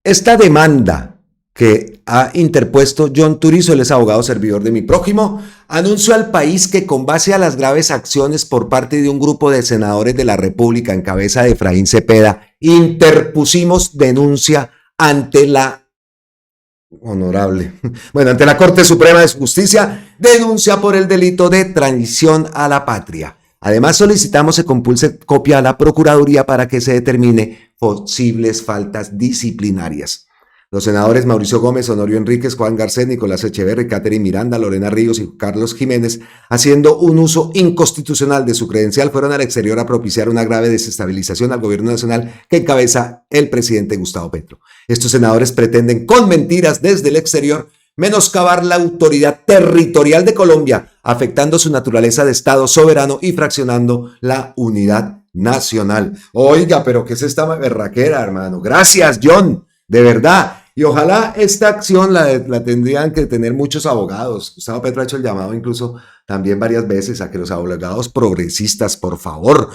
esta demanda que ha interpuesto John Turizo, él es abogado servidor de mi prójimo, anunció al país que con base a las graves acciones por parte de un grupo de senadores de la República en cabeza de Efraín Cepeda, interpusimos denuncia ante la Corte Suprema de Justicia, denuncia por el delito de traición a la patria. Además, solicitamos se compulse copia a la Procuraduría para que se determine posibles faltas disciplinarias. Los senadores Mauricio Gómez, Honorio Enríquez, Juan Garcés, Nicolás Echeverri, Catherine Miranda, Lorena Ríos y Carlos Jiménez, haciendo un uso inconstitucional de su credencial, fueron al exterior a propiciar una grave desestabilización al gobierno nacional que encabeza el presidente Gustavo Petro. Estos senadores pretenden, con mentiras desde el exterior, menoscabar la autoridad territorial de Colombia, afectando su naturaleza de Estado soberano y fraccionando la unidad nacional. Oiga, pero ¿qué es esta berraquera, hermano? Gracias, John, de verdad. Y ojalá esta acción la tendrían que tener muchos abogados. Gustavo Petro ha hecho el llamado incluso también varias veces a que los abogados progresistas, por favor.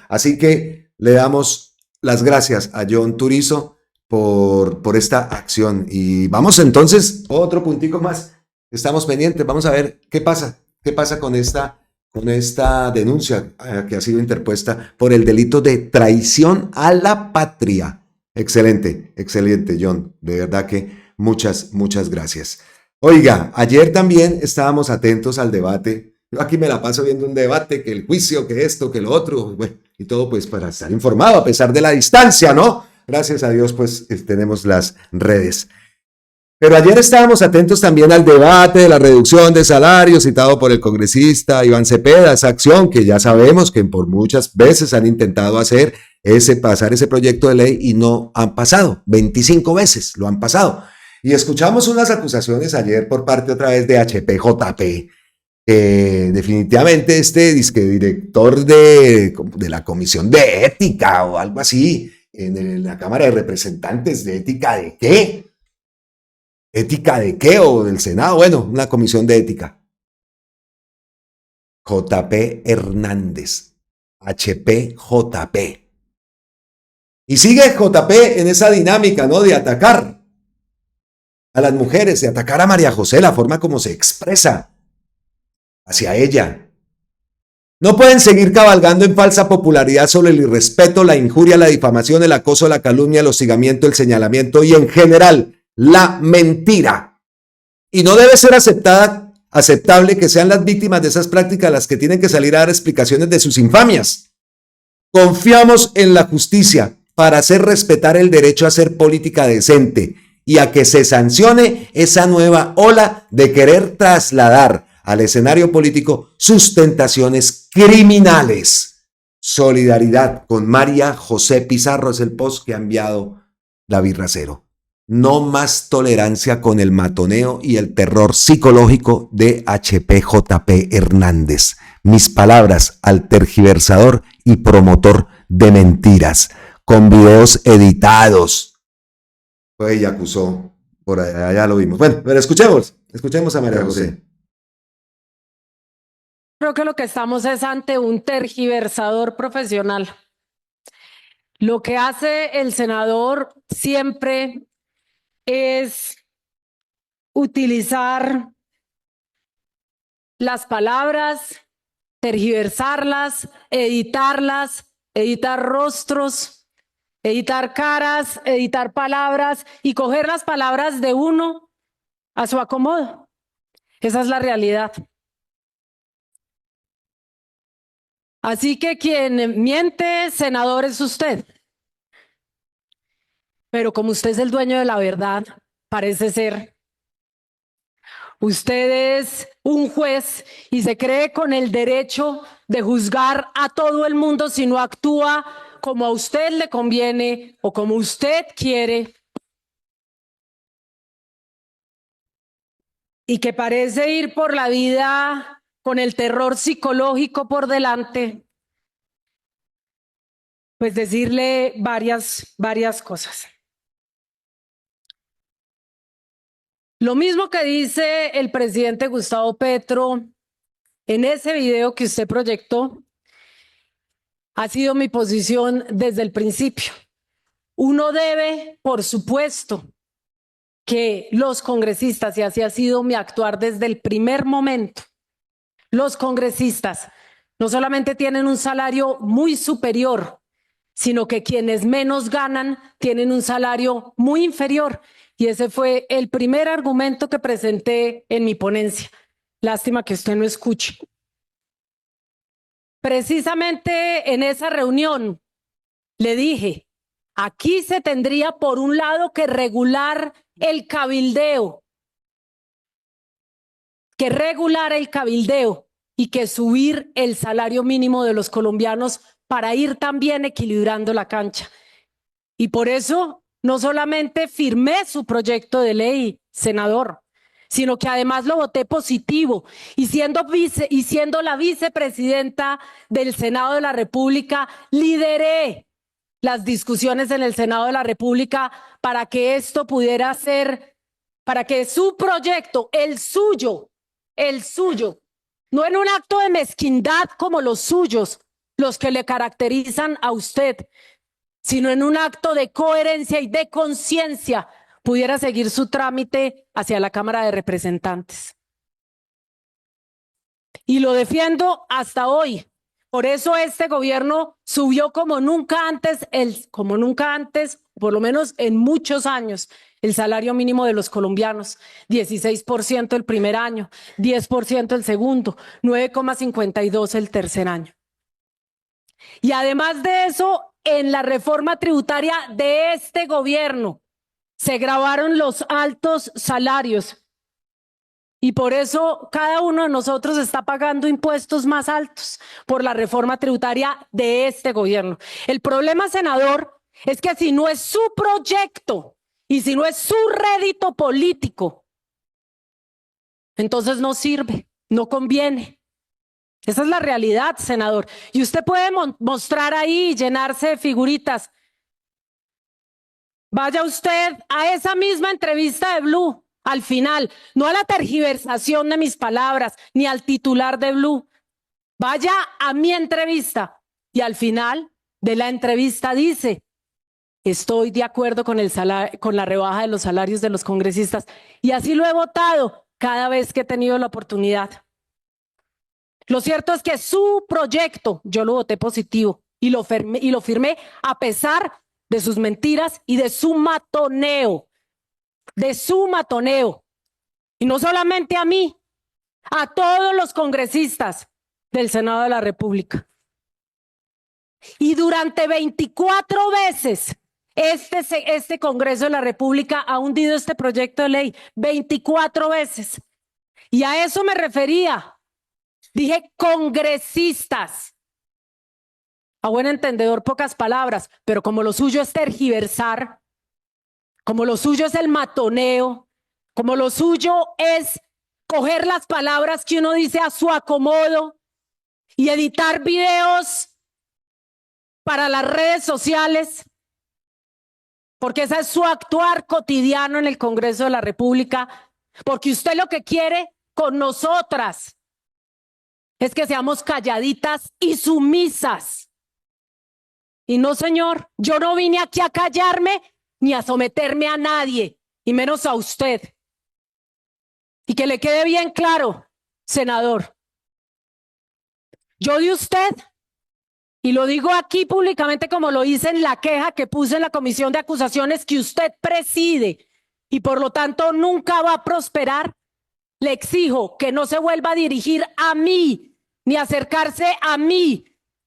Así que le damos las gracias a John Turizo por esta acción. Y vamos entonces, otro puntico más. Estamos pendientes, vamos a ver qué pasa con esta denuncia que ha sido interpuesta por el delito de traición a la patria. Excelente, John. De verdad que muchas gracias. Oiga, ayer también estábamos atentos al debate. Yo aquí me la paso viendo un debate, que el juicio, que esto, que lo otro, bueno, y todo pues para estar informado a pesar de la distancia, ¿no? Gracias a Dios pues tenemos las redes. Pero ayer estábamos atentos también al debate de la reducción de salarios citado por el congresista Iván Cepeda, esa acción que ya sabemos que por muchas veces han intentado pasar ese proyecto de ley y no han pasado, 25 veces lo han pasado. Y escuchamos unas acusaciones ayer por parte otra vez de HPJP, definitivamente disque director de la Comisión de Ética o algo así, en la Cámara de Representantes, ¿de ética de qué? ¿Ética de qué? O del Senado, bueno, una comisión de ética. JP Hernández, HPJP. Y sigue JP en esa dinámica, ¿no? De atacar a las mujeres, de atacar a María José, la forma como se expresa hacia ella. No pueden seguir cabalgando en falsa popularidad sobre el irrespeto, la injuria, la difamación, el acoso, la calumnia, el hostigamiento, el señalamiento y en general la mentira. Y no debe ser aceptable que sean las víctimas de esas prácticas las que tienen que salir a dar explicaciones de sus infamias. Confiamos en la justicia para hacer respetar el derecho a hacer política decente y a que se sancione esa nueva ola de querer trasladar al escenario político sus tentaciones criminales. Solidaridad con María José Pizarro es el post que ha enviado David Racero. No más tolerancia con el matoneo y el terror psicológico de HPJP Hernández. Mis palabras al tergiversador y promotor de mentiras, con videos editados. Pues ella acusó, por allá ya lo vimos. Bueno, pero escuchemos a María José. Creo que lo que estamos es ante un tergiversador profesional. Lo que hace el senador siempre es utilizar las palabras, tergiversarlas, editar rostros, editar caras, editar palabras y coger las palabras de uno a su acomodo. Esa es la realidad. Así que quien miente, senador, es usted. Pero como usted es el dueño de la verdad, parece ser, usted es un juez y se cree con el derecho de juzgar a todo el mundo si no actúa como a usted le conviene o como usted quiere. Y que parece ir por la vida con el terror psicológico por delante, pues decirle varias cosas. Lo mismo que dice el presidente Gustavo Petro en ese video que usted proyectó, ha sido mi posición desde el principio. Uno debe, por supuesto, que los congresistas, y así ha sido mi actuar desde el primer momento, los congresistas no solamente tienen un salario muy superior, sino que quienes menos ganan tienen un salario muy inferior. Y ese fue el primer argumento que presenté en mi ponencia. Lástima que usted no escuche. Precisamente en esa reunión le dije, aquí se tendría por un lado que regular el cabildeo, y que subir el salario mínimo de los colombianos para ir también equilibrando la cancha. Y por eso no solamente firmé su proyecto de ley, senador, sino que además lo voté positivo y siendo la vicepresidenta del Senado de la República, lideré las discusiones en el Senado de la República para que esto pudiera ser, para que su proyecto, el suyo, no en un acto de mezquindad como los suyos, los que le caracterizan a usted, sino en un acto de coherencia y de conciencia, pudiera seguir su trámite hacia la Cámara de Representantes. Y lo defiendo hasta hoy. Por eso este gobierno subió como nunca antes, por lo menos en muchos años, el salario mínimo de los colombianos, 16% el primer año, 10% el segundo, 9,52% el tercer año. Y además de eso, en la reforma tributaria de este gobierno se gravaron los altos salarios y por eso cada uno de nosotros está pagando impuestos más altos por la reforma tributaria de este gobierno. El problema, senador, es que si no es su proyecto y si no es su rédito político, entonces no sirve, no conviene. Esa es la realidad, senador. Y usted puede mostrar ahí, llenarse de figuritas. Vaya usted a esa misma entrevista de Blue, al final, no a la tergiversación de mis palabras, ni al titular de Blue. Vaya a mi entrevista y al final de la entrevista dice: estoy de acuerdo con la rebaja de los salarios de los congresistas, y así lo he votado cada vez que he tenido la oportunidad. Lo cierto es que su proyecto yo lo voté positivo y lo firmé a pesar de sus mentiras y de su matoneo. Y no solamente a mí, a todos los congresistas del Senado de la República. Y durante 24 veces este Congreso de la República ha hundido este proyecto de ley, 24 veces. Y a eso me refería. Dije congresistas. A buen entendedor, pocas palabras, pero como lo suyo es tergiversar, como lo suyo es el matoneo, como lo suyo es coger las palabras que uno dice a su acomodo y editar videos para las redes sociales, porque ese es su actuar cotidiano en el Congreso de la República, porque usted lo que quiere con nosotras es que seamos calladitas y sumisas. Y no, señor, yo no vine aquí a callarme ni a someterme a nadie, y menos a usted. Y que le quede bien claro, senador, yo de usted, y lo digo aquí públicamente como lo hice en la queja que puse en la comisión de acusaciones que usted preside y por lo tanto nunca va a prosperar, le exijo que no se vuelva a dirigir a mí ni acercarse a mí,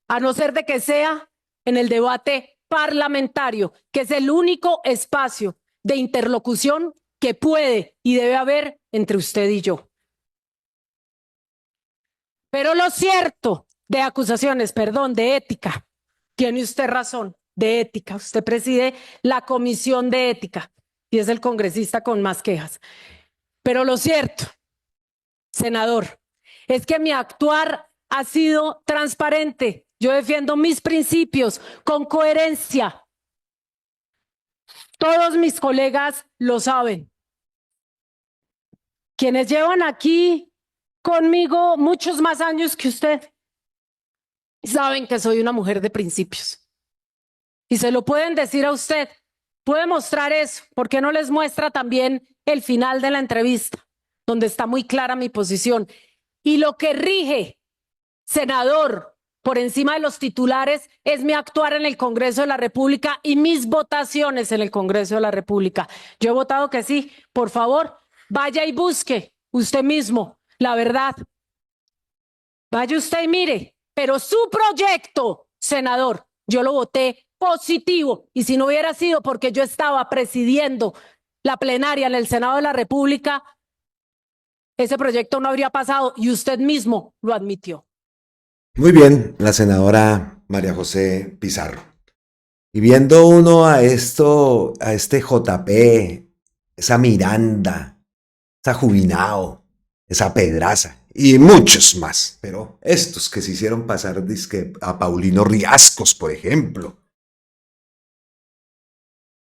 a no ser de que sea en el debate parlamentario, que es el único espacio de interlocución que puede y debe haber entre usted y yo. Pero lo cierto de acusaciones, perdón, de ética, tiene usted razón, de ética. Usted preside la comisión de ética y es el congresista con más quejas. Pero lo cierto, senador, es que mi actuar ha sido transparente. Yo defiendo mis principios con coherencia. Todos mis colegas lo saben. Quienes llevan aquí conmigo muchos más años que usted saben que soy una mujer de principios. Y se lo pueden decir a usted. Puede mostrar eso. ¿Por qué no les muestra también el final de la entrevista, donde está muy clara mi posición? Y lo que rige, senador, por encima de los titulares, es mi actuar en el Congreso de la República y mis votaciones en el Congreso de la República. Yo he votado que sí. Por favor, vaya y busque usted mismo la verdad. Vaya usted y mire. Pero su proyecto, senador, yo lo voté positivo. Y si no hubiera sido porque yo estaba presidiendo la plenaria en el Senado de la República, ese proyecto no habría pasado y usted mismo lo admitió. Muy bien, la senadora María José Pizarro. Y viendo uno a este JP, esa Miranda, esa Jubinao, esa Pedraza y muchos más, pero estos que se hicieron pasar dizque a Paulino Riascos, por ejemplo.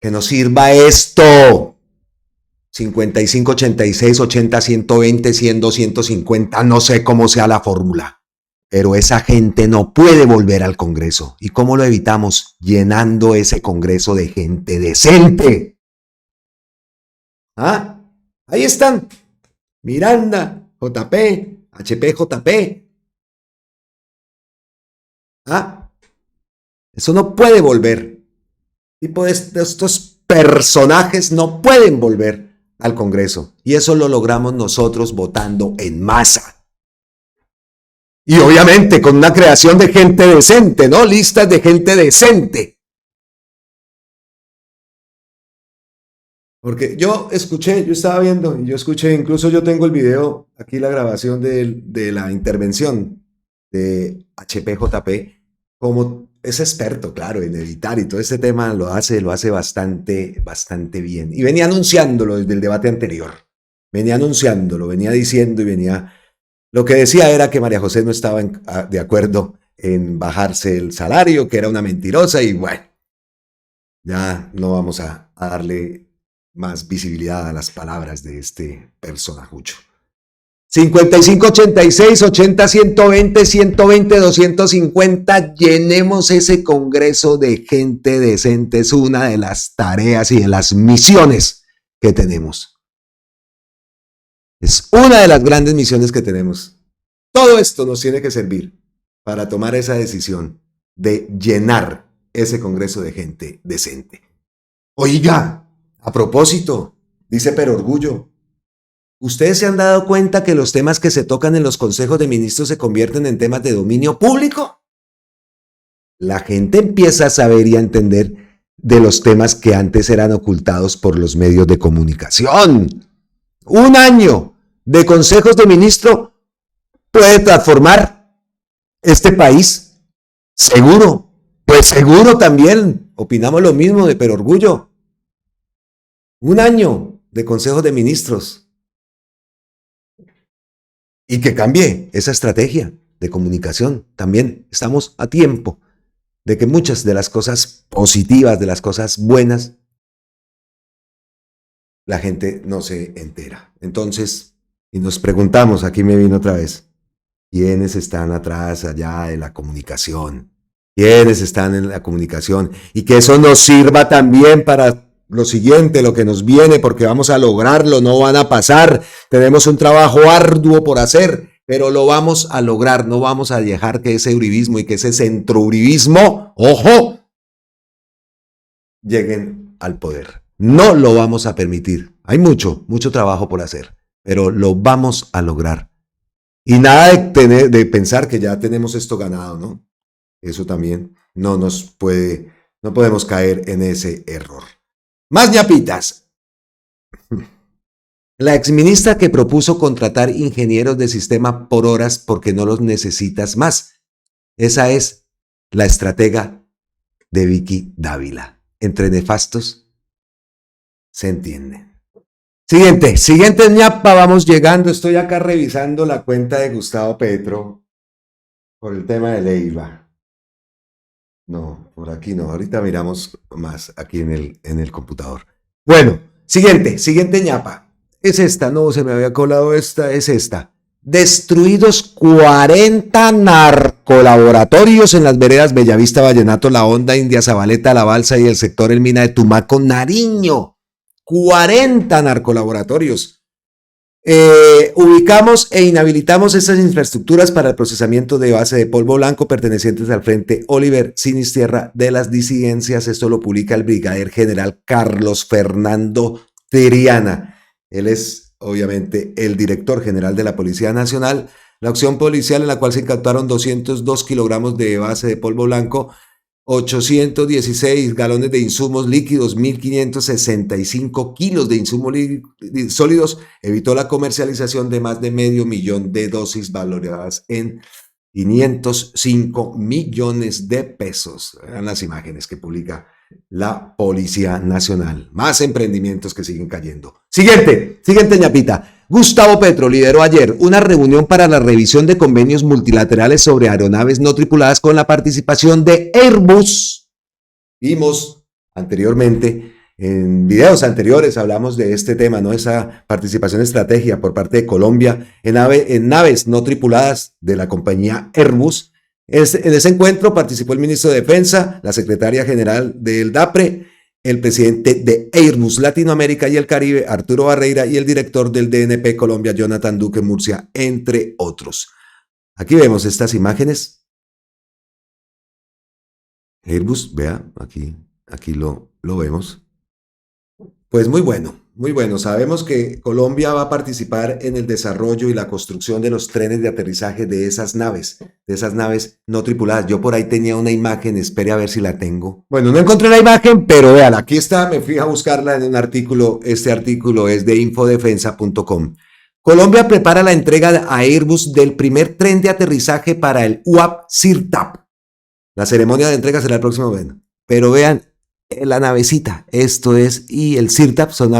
Que nos sirva esto. 55, 86, 80, 120, 100, 250, no sé cómo sea la fórmula. Pero esa gente no puede volver al Congreso. ¿Y cómo lo evitamos? Llenando ese Congreso de gente decente. ¿Ah? Ahí están. Miranda, JP, HP, JP. ¿Ah? Eso no puede volver. Estos personajes no pueden volver al Congreso. Y eso lo logramos nosotros votando en masa. Y obviamente con una creación de gente decente, ¿no? Listas de gente decente. Porque yo estaba viendo, y yo escuché, incluso yo tengo el video, aquí la grabación de la intervención de HPJP, como es experto, claro, en editar y todo este tema lo hace bastante bien. Y venía anunciándolo desde el debate anterior. Venía anunciándolo, venía diciendo y venía... Lo que decía era que María José no estaba de acuerdo en bajarse el salario, que era una mentirosa y bueno, ya no vamos a darle más visibilidad a las palabras de este personajucho. 5586 80 120 120 250. Llenemos ese congreso de gente decente. Es una de las tareas y de las misiones que tenemos. Es una de las grandes misiones que tenemos. Todo esto nos tiene que servir para tomar esa decisión de llenar ese congreso de gente decente. Oiga, a propósito, dice Perorgullo, ¿ustedes se han dado cuenta que los temas que se tocan en los consejos de ministros se convierten en temas de dominio público? La gente empieza a saber y a entender de los temas que antes eran ocultados por los medios de comunicación. Un año de consejos de ministro puede transformar este país. Seguro, pues seguro también. Opinamos lo mismo de Perorgullo. Un año de consejos de ministros. Y que cambie esa estrategia de comunicación. También estamos a tiempo de que muchas de las cosas positivas, de las cosas buenas, la gente no se entera. Entonces, y nos preguntamos, aquí me vino otra vez, ¿quiénes están atrás allá de la comunicación? ¿Quiénes están en la comunicación? Y que eso nos sirva también para lo siguiente, lo que nos viene, porque vamos a lograrlo, no van a pasar. Tenemos un trabajo arduo por hacer, pero lo vamos a lograr. No vamos a dejar que ese uribismo y que ese centrouribismo, ¡ojo!, lleguen al poder. No lo vamos a permitir. Hay mucho trabajo por hacer, pero lo vamos a lograr. Y nada de pensar que ya tenemos esto ganado, ¿no? Eso también no podemos caer en ese error. Más ñapitas. La exministra que propuso contratar ingenieros de sistema por horas porque no los necesitas más. Esa es la estratega de Vicky Dávila. Entre nefastos se entienden. Siguiente ñapa, vamos llegando. Estoy acá revisando la cuenta de Gustavo Petro por el tema de Leiva. No, por aquí no. Ahorita miramos más aquí en el computador. Bueno, siguiente ñapa. Es esta, no, se me había colado esta, es esta. Destruidos 40 narcolaboratorios en las veredas Bellavista, Vallenato, La Honda, India, Zabaleta, La Balsa y el sector El Mina de Tumaco, Nariño. 40 narcolaboratorios. Ubicamos e inhabilitamos estas infraestructuras para el procesamiento de base de polvo blanco pertenecientes al Frente Oliver Sinistierra de las Disidencias. Esto lo publica el brigadier general Carlos Fernando Triana. Él es, obviamente, el director general de la Policía Nacional. La acción policial en la cual se incautaron 202 kilogramos de base de polvo blanco, 816 galones de insumos líquidos, 1.565 kilos de insumos sólidos, evitó la comercialización de más de 500,000 de dosis valoradas en 505 millones de pesos. Eran las imágenes que publica la Policía Nacional. Más emprendimientos que siguen cayendo. Siguiente ñapita. Gustavo Petro lideró ayer una reunión para la revisión de convenios multilaterales sobre aeronaves no tripuladas con la participación de Airbus. Vimos anteriormente, en videos anteriores hablamos de este tema, ¿no? Esa participación estratégica por parte de Colombia en naves no tripuladas de la compañía Airbus. En ese encuentro participó el ministro de Defensa, la secretaria general del DAPRE, el presidente de Airbus Latinoamérica y el Caribe, Arturo Barreira, y el director del DNP Colombia, Jonathan Duque Murcia, entre otros. Aquí vemos estas imágenes. Airbus, vea, aquí lo vemos. Pues muy bueno. Sabemos que Colombia va a participar en el desarrollo y la construcción de los trenes de aterrizaje de esas naves no tripuladas. Yo por ahí tenía una imagen, espere a ver si la tengo. Bueno, no encontré la imagen, pero véala, aquí está, me fui a buscarla en un artículo. Este artículo es de infodefensa.com. Colombia prepara la entrega a Airbus del primer tren de aterrizaje para el UAP CIRTAP. La ceremonia de entrega será el próximo mes. Pero vean, la navecita, esto es, y el CIRTAP son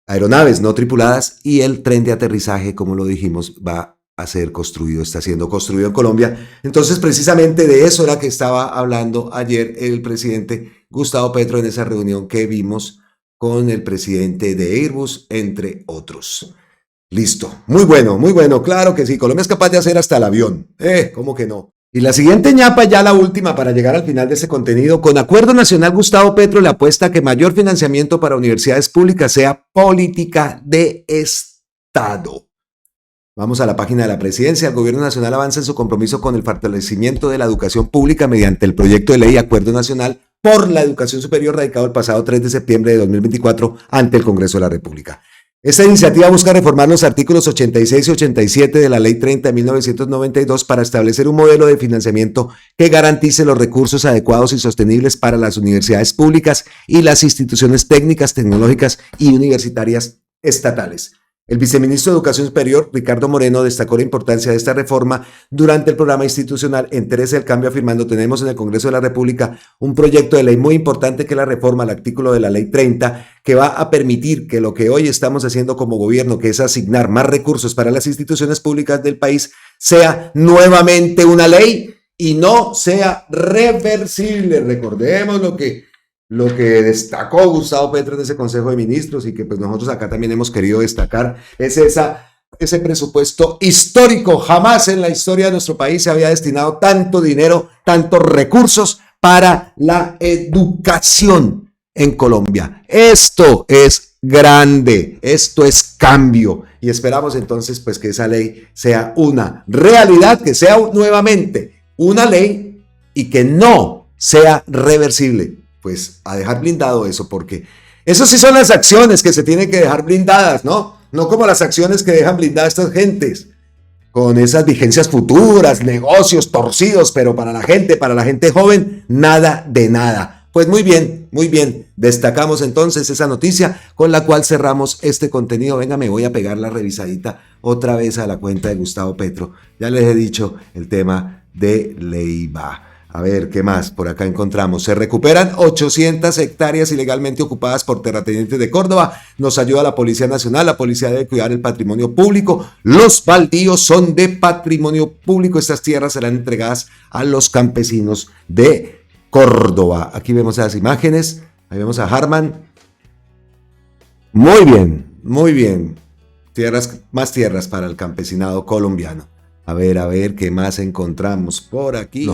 aeronaves no tripuladas, y el tren de aterrizaje, como lo dijimos, va a ser construido, está siendo construido en Colombia. Entonces, precisamente de eso era que estaba hablando ayer el presidente Gustavo Petro en esa reunión que vimos con el presidente de Airbus, entre otros. Listo. Muy bueno, claro que sí. Colombia es capaz de hacer hasta el avión. ¿Cómo que no? Y la siguiente ñapa, ya la última para llegar al final de este contenido. Con Acuerdo Nacional, Gustavo Petro le apuesta a que mayor financiamiento para universidades públicas sea política de Estado. Vamos a la página de la presidencia. El gobierno nacional avanza en su compromiso con el fortalecimiento de la educación pública mediante el proyecto de ley Acuerdo Nacional por la Educación Superior radicado el pasado 3 de septiembre de 2024 ante el Congreso de la República. Esta iniciativa busca reformar los artículos 86 y 87 de la Ley 30 de 1992 para establecer un modelo de financiamiento que garantice los recursos adecuados y sostenibles para las universidades públicas y las instituciones técnicas, tecnológicas y universitarias estatales. El viceministro de Educación Superior, Ricardo Moreno, destacó la importancia de esta reforma durante el programa institucional Entereza del Cambio, afirmando: tenemos en el Congreso de la República un proyecto de ley muy importante que es la reforma al artículo de la Ley 30, que va a permitir que lo que hoy estamos haciendo como gobierno, que es asignar más recursos para las instituciones públicas del país, sea nuevamente una ley y no sea reversible. Recordemos lo que destacó Gustavo Petro en ese Consejo de Ministros y que pues nosotros acá también hemos querido destacar, es ese presupuesto histórico. Jamás en la historia de nuestro país se había destinado tanto dinero, tantos recursos para la educación en Colombia. Esto es grande, esto es cambio y esperamos entonces pues que esa ley sea una realidad, que sea nuevamente una ley y que no sea reversible. Pues a dejar blindado eso, porque eso sí son las acciones que se tienen que dejar blindadas, ¿no? No como las acciones que dejan blindadas estas gentes, con esas vigencias futuras, negocios torcidos, pero para la gente joven, nada de nada. Pues muy bien, destacamos entonces esa noticia con la cual cerramos este contenido. Venga, me voy a pegar la revisadita otra vez a la cuenta de Gustavo Petro. Ya les he dicho el tema de Leiva. A ver, ¿qué más? Por acá encontramos. Se recuperan 800 hectáreas ilegalmente ocupadas por terratenientes de Córdoba. Nos ayuda la Policía Nacional. La policía debe cuidar el patrimonio público. Los baldíos son de patrimonio público. Estas tierras serán entregadas a los campesinos de Córdoba. Aquí vemos las imágenes. Ahí vemos a Harman. Muy bien. Más tierras para el campesinado colombiano. A ver, ¿qué más encontramos por aquí?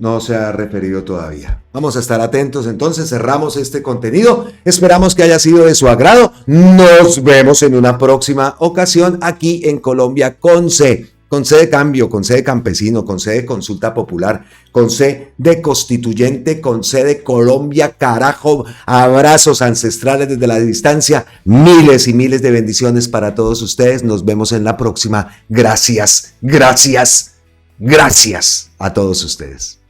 No se ha referido todavía. Vamos a estar atentos, entonces cerramos este contenido. Esperamos que haya sido de su agrado. Nos vemos en una próxima ocasión aquí en Colombia con C de cambio, con C de campesino, con C de consulta popular, con C de constituyente, con C de Colombia, carajo. Abrazos ancestrales desde la distancia. Miles y miles de bendiciones para todos ustedes. Nos vemos en la próxima. Gracias a todos ustedes.